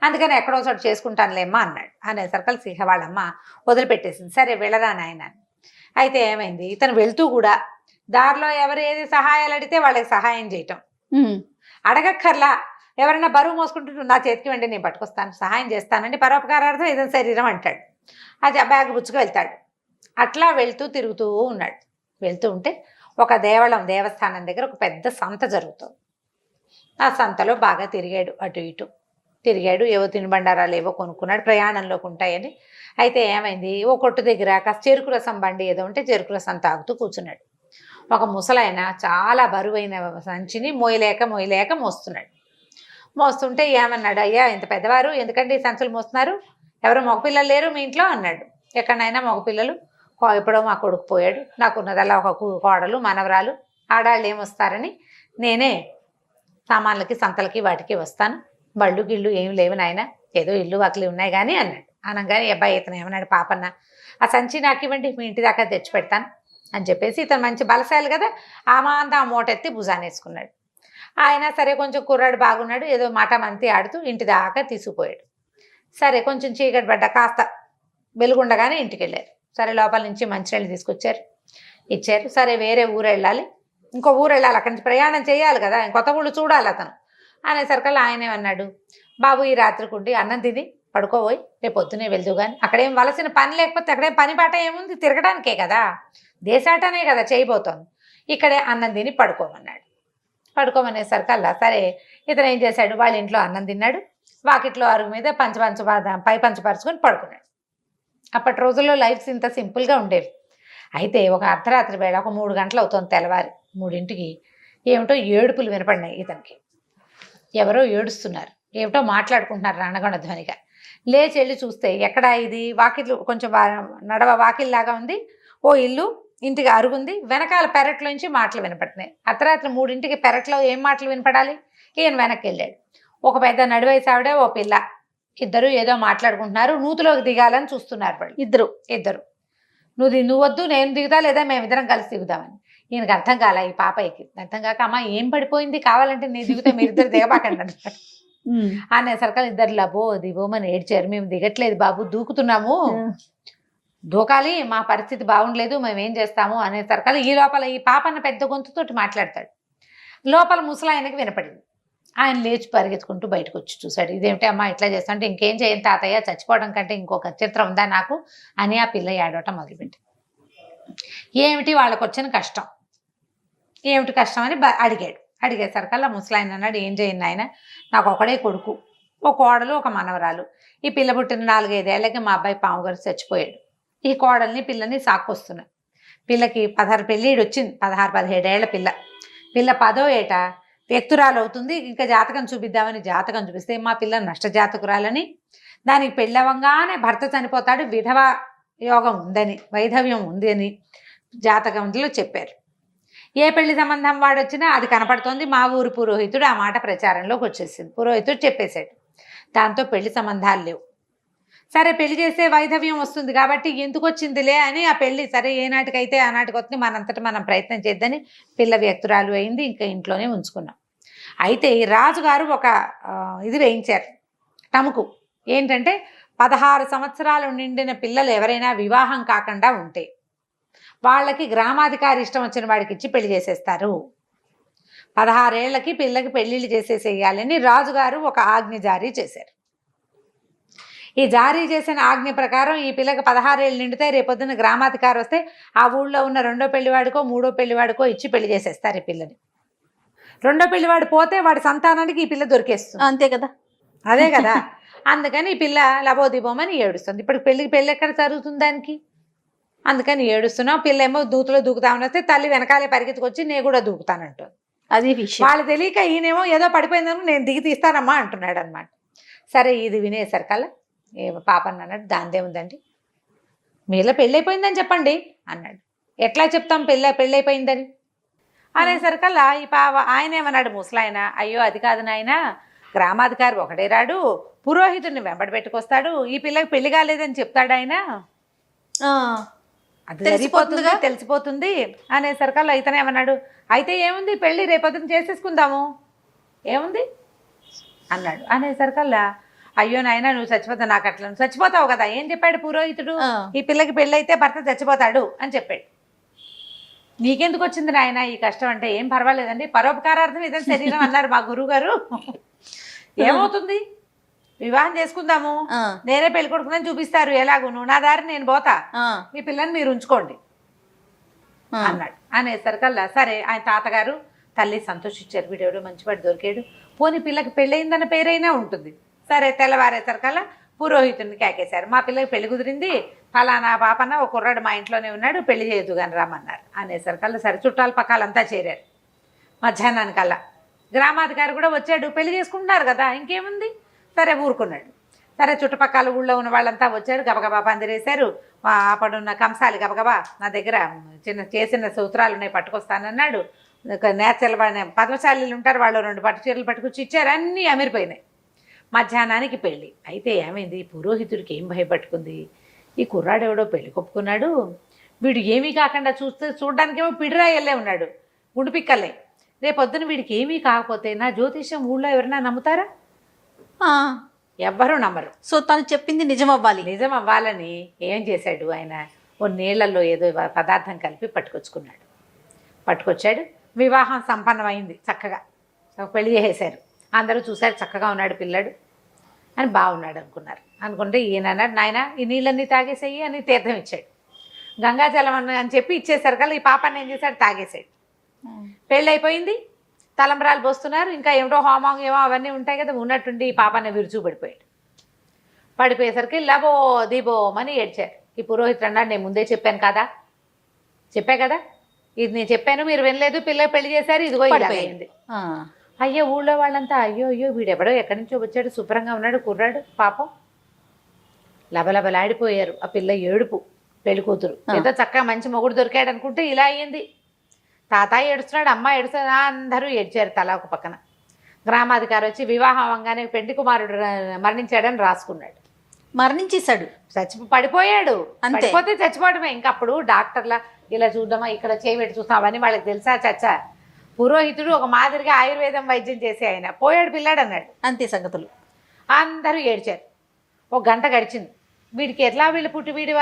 అందుకని ఎక్కడో చోటు చేసుకుంటానులేమ్మా అన్నాడు. అనేసరికి సింహ వాళ్ళమ్మ వదిలిపెట్టేసింది. సరే వెళ్ళరా నాయన. అయితే ఏమైంది, ఇతను వెళ్తూ కూడా దారిలో ఎవరు ఏది సహాయాలు అడిగితే వాళ్ళకి సహాయం చేయటం, అడగక్కర్లా. ఎవరైనా బరువు మోసుకుంటుంటే నా చేతికి వెండి నేను పట్టుకొస్తాను, సహాయం చేస్తానండి, పరోపకారార్థం ఇదని శరీరం అంటాడు. అది ఆ బ్యాగ్ బుచ్చుకు వెళ్తాడు. అట్లా వెళ్తూ తిరుగుతూ ఉన్నాడు. వెళ్తూ ఉంటే ఒక దేవస్థానం దగ్గర ఒక పెద్ద సంత జరుగుతుంది. ఆ సంతలో బాగా తిరిగాడు, అటు ఇటు తిరిగాడు, ఏవో తినుబండారాలు ఏవో కొనుక్కున్నాడు, ప్రయాణంలోకి ఉంటాయని. అయితే ఏమైంది, ఓ కొట్టు దగ్గర కాస్త చెరుకు రసం బండి ఏదో ఉంటే చెరుకు రసం తాగుతూ కూర్చున్నాడు. ఒక ముసలాయన చాలా బరువైన సంచిని మోయలేక మోస్తున్నాడు. మోస్తుంటే ఏమన్నాడు, అయ్యా ఇంత పెద్దవారు ఎందుకంటే ఈ సంచులు మోస్తున్నారు, ఎవరు మగపిల్లలు లేరు మీ ఇంట్లో అన్నాడు. ఎక్కడైనా మగపిల్లలు, ఎప్పుడో మా కొడుకు పోయాడు, నాకున్నదల్లా ఒక కోడలు మనవరాలు, ఆడాళ్ళు ఏమొస్తారని నేనే సామాన్లకి సంతలకి వాటికి వస్తాను, బళ్ళు గిళ్ళు ఏమి లేవు నాయన, ఏదో ఇల్లు వాకిలి ఉన్నాయి కానీ అన్నాడు. అనగానే అబ్బాయి ఇతను ఏమన్నాడు, పాపన్న ఆ సంచి నాకు ఇవ్వండి, మీ ఇంటి దాకా తెచ్చి పెడతాను అని చెప్పేసి, ఇతను మంచి బలశాలి కదా, ఆ మూట ఎత్తి భుజాన్ని వేసుకున్నాడు. ఆయన సరే కొంచెం కుర్రాడు బాగున్నాడు, ఏదో మాట మంతి ఆడుతూ ఇంటి దాకా తీసుకుపోయాడు. సరే కొంచెం చీకటి పడ్డ కాస్త వెలుగుండగానే ఇంటికి వెళ్ళారు. సరే లోపల నుంచి మంచినీళ్ళు తీసుకొచ్చారు, ఇచ్చారు. సరే వేరే ఊరు వెళ్ళాలి, ఇంకో ఊరు వెళ్ళాలి, అక్కడి నుంచి ప్రయాణం చేయాలి కదా, కొత్త ఊళ్ళు చూడాలి అతను. అనేసరికల్లా ఆయన ఏమన్నాడు, బాబు ఈ రాత్రికి ఉండి అన్నం తిని పడుకోబోయి రేపు పొద్దునే వెళ్తూ కానీ, అక్కడేం వలసిన పని లేకపోతే అక్కడేం పని పాట ఏముంది, తిరగడానికే కదా, దేశాటనే కదా చేయబోతోంది, ఇక్కడే అన్నం తిని పడుకోమన్నాడు. పడుకోమనేసరికల్లా సరే ఇతను ఏం చేశాడు, వాళ్ళ ఇంట్లో అన్నం తిన్నాడు, వాకిట్లో అరుగు మీద పై పంచపరుచుకొని పడుకున్నాడు. అప్పటి రోజుల్లో లైఫ్స్ ఇంత సింపుల్గా ఉండేవి. అయితే ఒక అర్ధరాత్రి వేళ ఒక 3 గంటలు అవుతుంది, తెల్లవారి 3ంటికి ఏమిటో ఏడుపులు వినపడినాయి ఇతనికి. ఎవరో ఏడుస్తున్నారు, ఏమిటో మాట్లాడుకుంటున్నారు రణగణ ధ్వనిగా. లేచి వెళ్ళి చూస్తే ఎక్కడ ఇది, వాకిట్లు కొంచెం నడవ వాకిల్లాగా ఉంది, ఓ ఇల్లు, ఇంటికి అరుగుంది, వెనకాల పెరట్లోంచి మాటలు వినపడుతున్నాయి. అర్ధరాత్రి 3ంటికి పెరట్లో ఏం మాటలు వినపడాలి? ఈయన వెనక్కి వెళ్ళాడు. ఒక పెద్ద నడివయసు ఆవిడే ఓ పిల్ల, ఇద్దరు ఏదో మాట్లాడుకుంటున్నారు, నూతులోకి దిగాలని చూస్తున్నారు వాళ్ళు ఇద్దరు. నువ్వు వద్దు నేను దిగుతా, లేదా మేమిద్దరం కలిసి దిగుదామని. ఈయనకు అర్థం కాల, ఈ పాపయ్యకి అర్థం కాక, అమ్మ ఏం పడిపోయింది, కావాలంటే నీ దిగుతా, మీరిద్దరు దిగబాకండి అన్నమాట. అనేసరికి ఇద్దరు లబో దిగోమని ఏడ్చారు, మేము దిగట్లేదు బాబు, దూకుతున్నాము, దూకాలి, మా పరిస్థితి బాగుండలేదు, మేమేం చేస్తాము అనేసరికి ఈ లోపల ఈ పాపన్న పెద్ద గొంతుతోటి మాట్లాడతాడు. లోపల ముసలాయనకి వినపడింది. ఆయన లేచి పరిగెత్తుకుంటూ బయటకు వచ్చి చూశాడు. ఇదేమిటి అమ్మా ఇట్లా చేస్తుంటే, ఇంకేం చేయను తాతయ్య, చచ్చిపోవడం కంటే ఇంకొక చిత్రం ఉందా నాకు అని ఆ పిల్ల ఏడవటం మొదలుపెట్టి. ఏమిటి వాళ్ళకు వచ్చిన కష్టం, ఏమిటి కష్టం అని అడిగేసరికల్లా ముసలాయన అన్నాడు, ఏం చేయను ఆయన, నాకు ఒకడే కొడుకు, ఒక కోడలు, ఒక మనవరాలు. ఈ పిల్ల పుట్టిన 4-5 ఏళ్ళకి మా అబ్బాయి పాము గారు చచ్చిపోయాడు. ఈ కోడల్ని పిల్లని సాక్కొస్తున్నా. పిల్లకి 16 పెళ్ళిడు వచ్చింది, 16-17 ఏళ్ల పిల్ల. 10వ ఏట వ్యక్తురాలు అవుతుంది. ఇంకా జాతకం చూపిద్దామని జాతకం చూపిస్తే మా పిల్ల నష్టజాతకురాలని, దానికి పెళ్ళవంగానే భర్త చనిపోతాడు, విధవ యోగం ఉందని, వైధవ్యం ఉంది అని జాతకంలో చెప్పారు. ఏ పెళ్లి సంబంధం వాడొచ్చినా అది కనపడుతోంది. మా ఊరు పురోహితుడు ఆ మాట ప్రచారంలోకి వచ్చేసింది. పురోహితుడు చెప్పేశాడు. దాంతో పెళ్లి సంబంధాలు లేవు. సరే పెళ్లి చేసే వైధవ్యం వస్తుంది కాబట్టి ఎందుకు వచ్చిందిలే అని ఆ పెళ్లి సరే ఏనాటికైతే ఆనాటికి వస్తుంది, మనంతటి మనం ప్రయత్నం చేద్దని పిల్ల వ్యక్తురాలు అయింది. ఇంకా ఇంట్లోనే ఉంచుకున్నాం. అయితే ఈ రాజుగారు ఒక ఇది వేయించారు, టముకు. ఏంటంటే 16 సంవత్సరాలు నిండిన పిల్లలు ఎవరైనా వివాహం కాకుండా ఉంటే వాళ్ళకి గ్రామాధికారి ఇష్టం వచ్చిన వాడికి ఇచ్చి పెళ్లి చేసేస్తారు. 16 ఏళ్లకి పిల్లకి పెళ్లిళ్ళు చేసేసేయాలని రాజుగారు ఒక ఆజ్ఞ జారీ చేశారు. ఈ జారీ చేసిన ఆజ్ఞ ప్రకారం ఈ పిల్లకి 16 ఏళ్ళు నిండితే రేపొద్దున గ్రామాధికారి వస్తే ఆ ఊళ్ళో ఉన్న 2వ పెళ్లివాడికో 3వ పెళ్లివాడికో ఇచ్చి పెళ్లి చేసేస్తారు ఈ పిల్లని. 2వ పెళ్లివాడు పోతే వాడి సంతానానికి ఈ పిల్ల దొరికేస్తుంది. అంతే కదా, అదే కదా. అందుకని ఈ పిల్ల లబోదిబోమని ఏడుస్తుంది. ఇప్పుడు పెళ్లి ఎక్కడ జరుగుతుంది దానికి? అందుకని ఏడుస్తున్నాం. పిల్ల ఏమో దూకులో దూకుతామని వస్తే తల్లి వెనకాలే పరిగెత్తుకొచ్చి నేను కూడా దూకుతానంటుంది. అది విషయం. వాళ్ళు తెలియక ఈయనేమో ఏదో పడిపోయిందని నేను దిగి తీస్తానమ్మా అంటున్నాడు అనమాట. సరే ఇది వినేసరికల్లా ఏ పాపని అన్నాడు, దాందేముందండి, మీలో పెళ్ళైపోయిందని చెప్పండి అన్నాడు. ఎట్లా చెప్తాం పెళ్ళైపోయిందని అనేసరికల్లా ఈ ఆయన ఏమన్నాడు ముసలాయన, అయ్యో అది కాదు నాయన, గ్రామాధికారి ఒకడే రాడు, పురోహితుడిని వెంబడి పెట్టుకొస్తాడు, ఈ పిల్లకి పెళ్లి కాలేదని చెప్తాడు ఆయన, అది తెలిసిపోతుంది అనేసరికల్లా ఇతనే ఏమన్నాడు, అయితే ఏముంది పెళ్ళి రేపొద్దున చేసేసుకుందాము ఏముంది అన్నాడు. అనేసరికల్లా అయ్యో నాయన నువ్వు చచ్చిపోతావు, నాకు అట్లా చచ్చిపోతావు కదా, ఏం చెప్పాడు పురోహితుడు, ఈ పిల్లకి పెళ్ళైతే భర్త చచ్చిపోతాడు అని చెప్పాడు. నీకెందుకు వచ్చింది నాయన ఈ కష్టం అంటే, ఏం పర్వాలేదండి, పరోపకారార్థం ఇదే శరీరం అన్నారు మా గురువు గారు, ఏమవుతుంది వివాహం చేసుకుందాము, నేనే పెళ్లి కొడుకునని చూపిస్తారు ఎలాగూ, నువ్వు నా దారి నేను పోతా, మీ పిల్లని మీరు ఉంచుకోండి అన్నాడు. అనేసరికల్లా సరే ఆయన తాతగారు తల్లి సంతోషించారు, వీడెవడో మంచివాడు దొరికాడు, పోనీ పిల్లకి పెళ్ళయిందన్న పేరైనా ఉంటుంది. సరే తెల్లవారేసరికల్లా పురోహితుడిని కేకేశారు, మా పిల్లకి పెళ్లి కుదిరింది, ఫలానా పాపన్న ఒక కుర్రాడు మా ఇంట్లోనే ఉన్నాడు, పెళ్లి చేయొద్దు కానీ రమ్మన్నారు. అనేసరికల్లా సరే చుట్టాల పక్కలంతా చేరారు. మధ్యాహ్నానికల్లా గ్రామాధికారి కూడా వచ్చాడు, పెళ్లి చేసుకుంటున్నారు కదా ఇంకేముంది, సరే ఊరుకున్నాడు. సరే చుట్టుపక్కల ఊళ్ళో ఉన్న వాళ్ళంతా వచ్చారు, గబగబా పందిరేశారు. అప్పుడున్న కంసాలి గబగబా నా దగ్గర చేసిన సూత్రాలు ఉన్నాయి పట్టుకొస్తానన్నాడు. నేచర్ల పద్మశాలీలు ఉంటారు, వాళ్ళు 2 పట్టు చీరలు పట్టుకొచ్చి ఇచ్చారు, అన్నీ అమిరిపోయినాయి. మధ్యాహ్నానికి పెళ్ళి. అయితే ఏమైంది, పురోహితుడికి ఏం భయపట్టుకుంది, ఈ కుర్రాడు ఎవడో పెళ్లి కొప్పుకున్నాడు, వీడు ఏమీ కాకుండా చూడడానికేమో పిడిరాయల్లే ఉన్నాడు, గుండుపిక్కలే, రేపొద్దున వీడికి ఏమీ కాకపోతే నా జ్యోతిష్యం ఊళ్ళో ఎవరైనా నమ్ముతారా? ఎవ్వరూ నమ్మరు. సో తను చెప్పింది నిజం అవ్వాలని ఏం చేశాడు ఆయన, ఓ నీళ్లలో ఏదో పదార్థం కలిపి పట్టుకొచ్చాడు. వివాహం సంపన్నమైంది చక్కగా, పెళ్లి చేసేశారు. అందరూ చూశారు చక్కగా ఉన్నాడు పిల్లాడు అని, బాగున్నాడు అనుకుంటే ఈయన అన్నాడు, నాయన ఈ నీళ్ళన్నీ తాగేసేయి అని తీర్థం ఇచ్చాడు. గంగాజలం అని చెప్పి ఇచ్చేసరికల్లా ఈ పాపాన్ని ఏం చేశాడు, తాగేసాడు. పెళ్ళి అయిపోయింది, తలంబరాలు పోస్తున్నారు, ఇంకా ఏమిటో హోమం ఏమో అవన్నీ ఉంటాయి కదా, ఉన్నట్టుండి ఈ పాపాన్ని విరుచు పడిపోయేసరికి లబో దిబోమని ఏడ్చారు. ఈ పురోహితుడు అన్నాడు, నేను ముందే చెప్పాను కదా, ఇది నేను చెప్పాను మీరు వినలేదు, పిల్లలు పెళ్లి చేశారు, ఇదిగో ఇలాగైంది. అయ్యో ఊళ్ళో వాళ్ళంతా అయ్యో వీడెవడో ఎక్కడి నుంచో వచ్చాడు, శుభ్రంగా ఉన్నాడు కుర్రాడు, పాపం లబలబలాడిపోయారు. ఆ పిల్ల ఏడుపు, పెళ్లి కూతురు ఏదో చక్కగా మంచి మొగుడు దొరికాడు అనుకుంటే ఇలా అయ్యింది. తాతయ్య ఏడుస్తున్నాడు, అమ్మ ఏడుస్తున్నా, అందరూ ఏడ్చారు తలా ఒక పక్కన. గ్రామాధికారి వచ్చి వివాహం అవ్వగానే పెండి కుమారుడు మరణించాడని రాసుకున్నాడు. మరణించేశాడు, పడిపోయాడు. పడిపోతే చచ్చిపోవడమే. ఇంకా అప్పుడు డాక్టర్ల ఇలా చూద్దామా, ఇక్కడ చేయబెట్టి చూస్తాం, అవన్నీ వాళ్ళకి తెలుసా చచ్చా. పురోహితుడు ఒక మాదిరిగా ఆయుర్వేదం వైద్యం చేసి ఆయన పోయాడు పిల్లాడు అన్నాడు. అంతే సంగతులు. అందరూ ఏడ్చారు. ఒక గంట గడిచింది. వీడికి ఎట్లా వీళ్ళు పుట్టి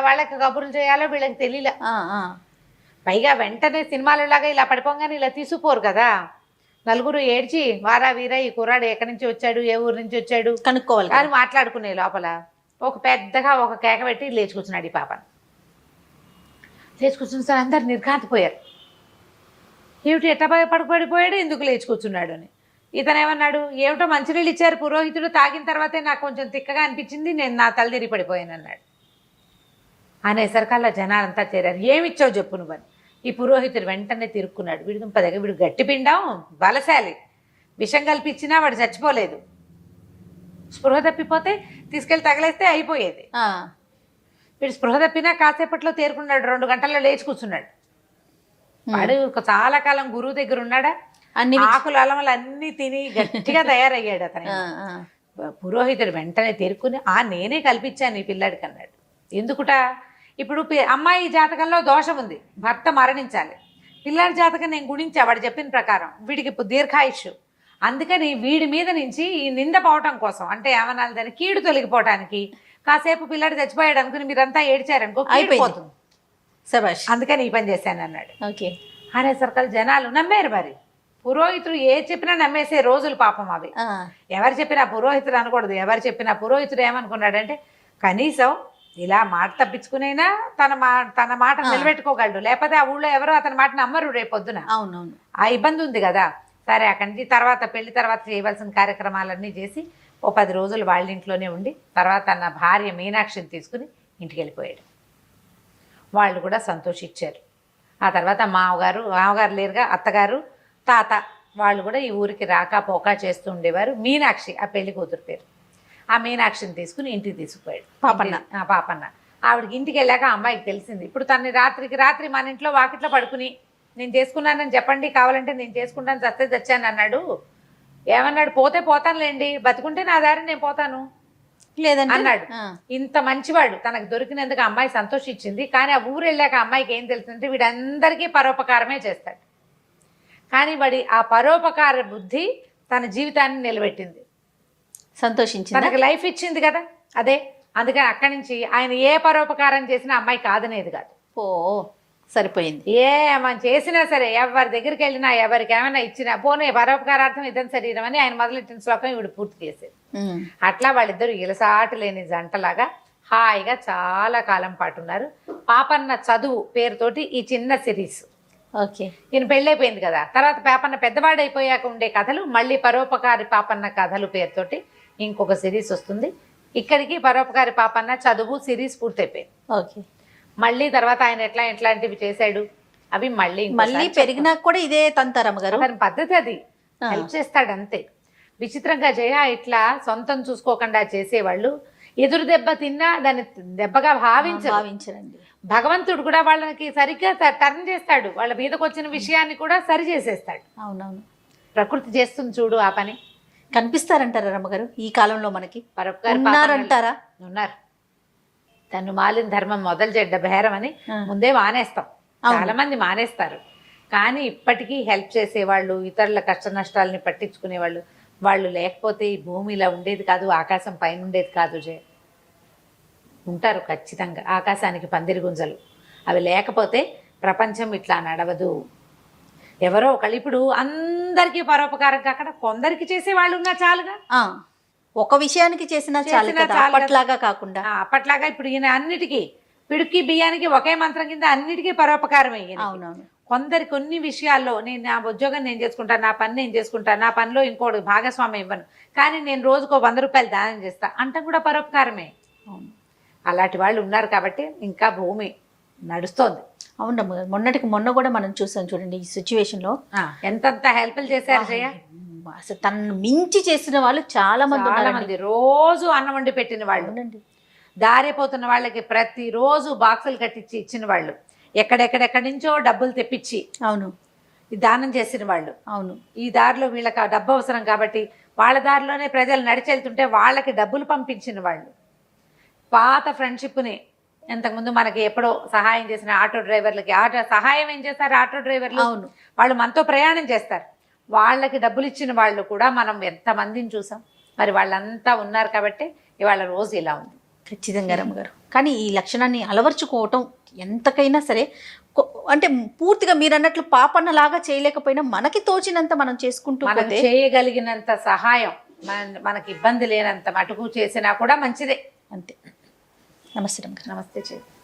వాళ్ళకి కబుర్లు చేయాలో వీళ్ళకి తెలియలే. పైగా వెంటనే సినిమాలలాగా ఇలా పడిపోగానే ఇలా తీసుకుపోరు కదా, నలుగురు ఏడ్చి వారా వీరా ఈ కుర్రాడు ఎక్కడి నుంచి వచ్చాడు, ఏ ఊరు నుంచి వచ్చాడు కనుక్కోవాలి అని మాట్లాడుకునే లోపల ఒక పెద్దగా ఒక కేక పెట్టి లేచి కూర్చున్నాడు ఈ పాపను. లేచి కూర్చున్న సార్ అందరు నిర్ఘాంతపోయారు. ఏమిటి ఎట్లా పడిపోయాడు, ఎందుకు లేచి కూర్చున్నాడు అని. ఇతను ఏమన్నాడు, ఏమిటో మంచినీళ్ళు ఇచ్చారు పురోహితుడు, తాగిన తర్వాతే నాకు కొంచెం తిక్కగా అనిపించింది, నేను నా తలదిరి పడిపోయాను అన్నాడు. అనేసరికల్లా జనాలంతా చేరారు. ఏమిచ్చావు చెప్పు నువ్వని. ఈ పురోహితుడు వెంటనే తిరుక్కున్నాడు. వీడి దుంపదగ్గ వీడు గట్టి పిండం, బలశాలి, విషం కల్పించినా వాడు చచ్చిపోలేదు. స్పృహ తప్పిపోతే తీసుకెళ్ళి తగలేస్తే అయిపోయేది. వీడు స్పృహ తప్పినా కాసేపట్లో తేరుకున్నాడు, 2 గంటల్లో లేచి కూర్చున్నాడు. వాడు చాలా కాలం గురువు దగ్గర ఉన్నాడా, అన్ని ఆకులు అలమలు అన్ని తిని గట్టిగా తయారయ్యాడు అతను. పురోహితుడు వెంటనే తేరుకుని నేనే కల్పించాను ఈ పిల్లాడికి అన్నాడు. ఎందుకుట, ఇప్పుడు అమ్మాయి జాతకంలో దోషం ఉంది, భర్త మరణించాలి. పిల్లాడి జాతకం నేను గుణించా వాడు చెప్పిన ప్రకారం, వీడికి దీర్ఘాయుష్. అందుకని వీడి మీద నుంచి ఈ నింద పోవటం కోసం, అంటే ఏమనాలి దాన్ని, కీడు తొలగిపోవటానికి కాసేపు పిల్లాడు చచ్చిపోయాడు అనుకుని మీరంతా ఏడ్చారనుకో అయిపోతుంది, అందుకని ఈ పని చేశాను అన్నాడు. ఓకే అనేసరికి జనాలు నమ్మారు. మరి పురోహితుడు ఏ చెప్పినా నమ్మేసే రోజులు పాపం అవి. ఎవరు చెప్పినా పురోహితుడు అనకూడదు. ఎవరు చెప్పినా పురోహితుడు ఏమనుకున్నాడంటే కనీసం ఇలా మాట తప్పించుకునైనా తన మాట నిలబెట్టుకోగలడు, లేకపోతే ఆ ఊళ్ళో ఎవరో అతని మాట నమ్మరు రేపొద్దున. అవునవును, ఆ ఇబ్బంది ఉంది కదా. సరే అక్కడి నుంచి తర్వాత పెళ్లి తర్వాత చేయవలసిన కార్యక్రమాలన్నీ చేసి ఓ 10 రోజులు వాళ్ళ ఇంట్లోనే ఉండి తర్వాత తన భార్య మీనాక్షిని తీసుకుని ఇంటికి వెళ్ళిపోయాడు. వాళ్ళు కూడా సంతోషించారు. ఆ తర్వాత మామగారు లేరుగా, అత్తగారు తాత వాళ్ళు కూడా ఈ ఊరికి రాక పోక చేస్తూ ఉండేవారు. మీనాక్షి ఆ పెళ్లి కూతురు పేరు. ఆ మీనాక్షిని తీసుకుని ఇంటికి తీసుకుపోయాడు పాపన్న. ఆవిడకి ఇంటికి వెళ్ళాక అమ్మాయికి తెలిసింది. ఇప్పుడు తనని రాత్రి మన ఇంట్లో వాకిట్లో పడుకుని నేను చేసుకున్నానని చెప్పండి, కావాలంటే నేను చేసుకుంటాను, చస్తే చచ్చాను అన్నాడు. ఏమన్నాడు, పోతే పోతానులేండి, బతుకుంటే నా దారి నేను పోతాను లేదని అన్నాడు. ఇంత మంచివాడు, తనకు దొరికినందుకు అమ్మాయి సంతోషించింది. కానీ ఆ ఊరు వెళ్ళాక అమ్మాయికి ఏం తెలుస్తుంటే వీడందరికీ పరోపకారమే చేస్తాడు. కానీ వాడి ఆ పరోపకార బుద్ధి తన జీవితాన్ని నిలబెట్టింది, సంతోషించింది, తనకు లైఫ్ ఇచ్చింది కదా. అదే అందుకని అక్కడి నుంచి ఆయన ఏ పరోపకారం చేసినా అమ్మాయి కాదనేది కాదు. సరిపోయింది. ఏమని చేసినా సరే, ఎవరి దగ్గరికి వెళ్ళినా, ఎవరికి ఏమైనా ఇచ్చినా, పోనీ పరోపకారార్థం ఇద్దరు శరీరం అని ఆయన మొదలెట్టిన శ్లోకం ఇవిడు పూర్తి చేసేది. అట్లా వాళ్ళిద్దరు ఇలసాటు లేని జంటలాగా హాయిగా చాలా కాలం పాటు ఉన్నారు. పాపన్న చదువు పేరుతోటి ఈ చిన్న సిరీస్. ఓకే, ఈయన పెళ్ళైపోయింది కదా, తర్వాత పాపన్న పెద్దవాడైపోయాక ఉండే కథలు, మళ్ళీ పరోపకారి పాపన్న కథలు పేరుతోటి ఇంకొక సిరీస్ వస్తుంది. ఇక్కడికి పరోపకారి పాపన్న చదువు సిరీస్ పూర్తయిపోయింది. ఓకే, మళ్ళీ తర్వాత ఆయన ఎట్లాంటివి చేశాడు అవి మళ్ళీ పెరిగినాక కూడా ఇదే తంతారమ్మ గారు, అతని పద్ధతి అది, హెల్ప్ చేస్తాడు అంతే. విచిత్రంగా జయ ఇట్లా సొంతం చూసుకోకుండా చేసేవాళ్ళు ఎదురు దెబ్బ తిన్నా దాన్ని దెబ్బగా భావించరండి. భగవంతుడు కూడా వాళ్ళకి సరిగ్గా టర్న్ చేస్తాడు, వాళ్ళ మీదకి వచ్చిన విషయాన్ని కూడా సరి చేసేస్తాడు. అవునవును, ప్రకృతి చేస్తుంది చూడు ఆ పని. కనిపిస్తారంటారా రమ్మగారు ఈ కాలంలో మనకి? ఉన్నారంటారా? ఉన్నారు. తను మాలిన ధర్మం మొదలు చెడ్డ బేరం అని ముందే మానేస్తాం, చాలా మంది మానేస్తారు. కానీ ఇప్పటికీ హెల్ప్ చేసేవాళ్ళు, ఇతరుల కష్ట నష్టాలని పట్టించుకునేవాళ్ళు వాళ్ళు లేకపోతే ఈ భూమి ఇలా ఉండేది కాదు, ఆకాశం పైన ఉండేది కాదు. జయ ఉంటారు ఖచ్చితంగా, ఆకాశానికి పందిరి గుంజలు అవి లేకపోతే ప్రపంచం ఇట్లా నడవదు. ఎవరో ఒకళ్ళు ఇప్పుడు అందరికీ పరోపకారం కాకుండా కొందరికి చేసే వాళ్ళు ఉన్నా చాలుగా. ఒక విషయానికి చేసినా చాలు, అప్పట్లాగా కాకుండా. అప్పట్లాగా ఇప్పుడు ఈయన అన్నిటికీ పిడుక్కి బియ్యానికి ఒకే మంత్రం కింద అన్నిటికీ పరోపకారం అయ్యింది. అవునవును, కొందరి కొన్ని విషయాల్లో నేను నా ఉద్యోగం నేను చేసుకుంటాను, నా పని నేను చేసుకుంటాను, నా పనిలో ఇంకోటి భాగస్వామ్యం ఇవ్వను, కానీ నేను రోజుకో 100 రూపాయలు దానం చేస్తా అంటే కూడా పరోపకారమే. అలాంటి వాళ్ళు ఉన్నారు కాబట్టి ఇంకా భూమి నడుస్తోంది. అవునమ్మ, మొన్న కూడా మనం చూసాం చూడండి ఈ సిచ్యువేషన్ లో ఎంతంత హెల్ప్లు చేశారు జయ. అసలు తనను మించి చేసిన వాళ్ళు చాలా మంది, రోజు అన్నం వండి పెట్టిన వాళ్ళు, దారిపోతున్న వాళ్ళకి ప్రతిరోజు బాక్సులు కట్టించి ఇచ్చిన వాళ్ళు, ఎక్కడెక్కడెక్కడి నుంచో డబ్బులు తెప్పించి అవును ఈ దానం చేసిన వాళ్ళు. అవును, ఈ దారిలో వీళ్ళకి ఆ డబ్బు అవసరం కాబట్టి వాళ్ళ దారిలోనే ప్రజలు నడిచెళ్తుంటే వాళ్ళకి డబ్బులు పంపించిన వాళ్ళు, పాత ఫ్రెండ్షిప్ని ఇంతకుముందు మనకి ఎప్పుడో సహాయం చేసిన ఆటో డ్రైవర్లకి సహాయం ఏం చేస్తారు ఆటో డ్రైవర్లు, అవును వాళ్ళు మనతో ప్రయాణం చేస్తారు, వాళ్ళకి డబ్బులు ఇచ్చిన వాళ్ళు కూడా మనం ఎంతమందిని చూసాం. మరి వాళ్ళంతా ఉన్నారు కాబట్టి ఇవాళ రోజు ఇలా ఉంది. ఖచ్చితంగా రమ్మగారు. కానీ ఈ లక్షణాన్ని అలవర్చుకోవటం ఎంతకైనా సరే అంటే పూర్తిగా మీరు అన్నట్లు పాపన్నలాగా చేయలేకపోయినా మనకి తోచినంత మనం చేసుకుంటూ మనం పోతే చేయగలిగినంత సహాయం మనకి ఇబ్బంది లేనంత మటుకు చేసినా కూడా మంచిదే. అంతే. నమస్తే. నమస్తే.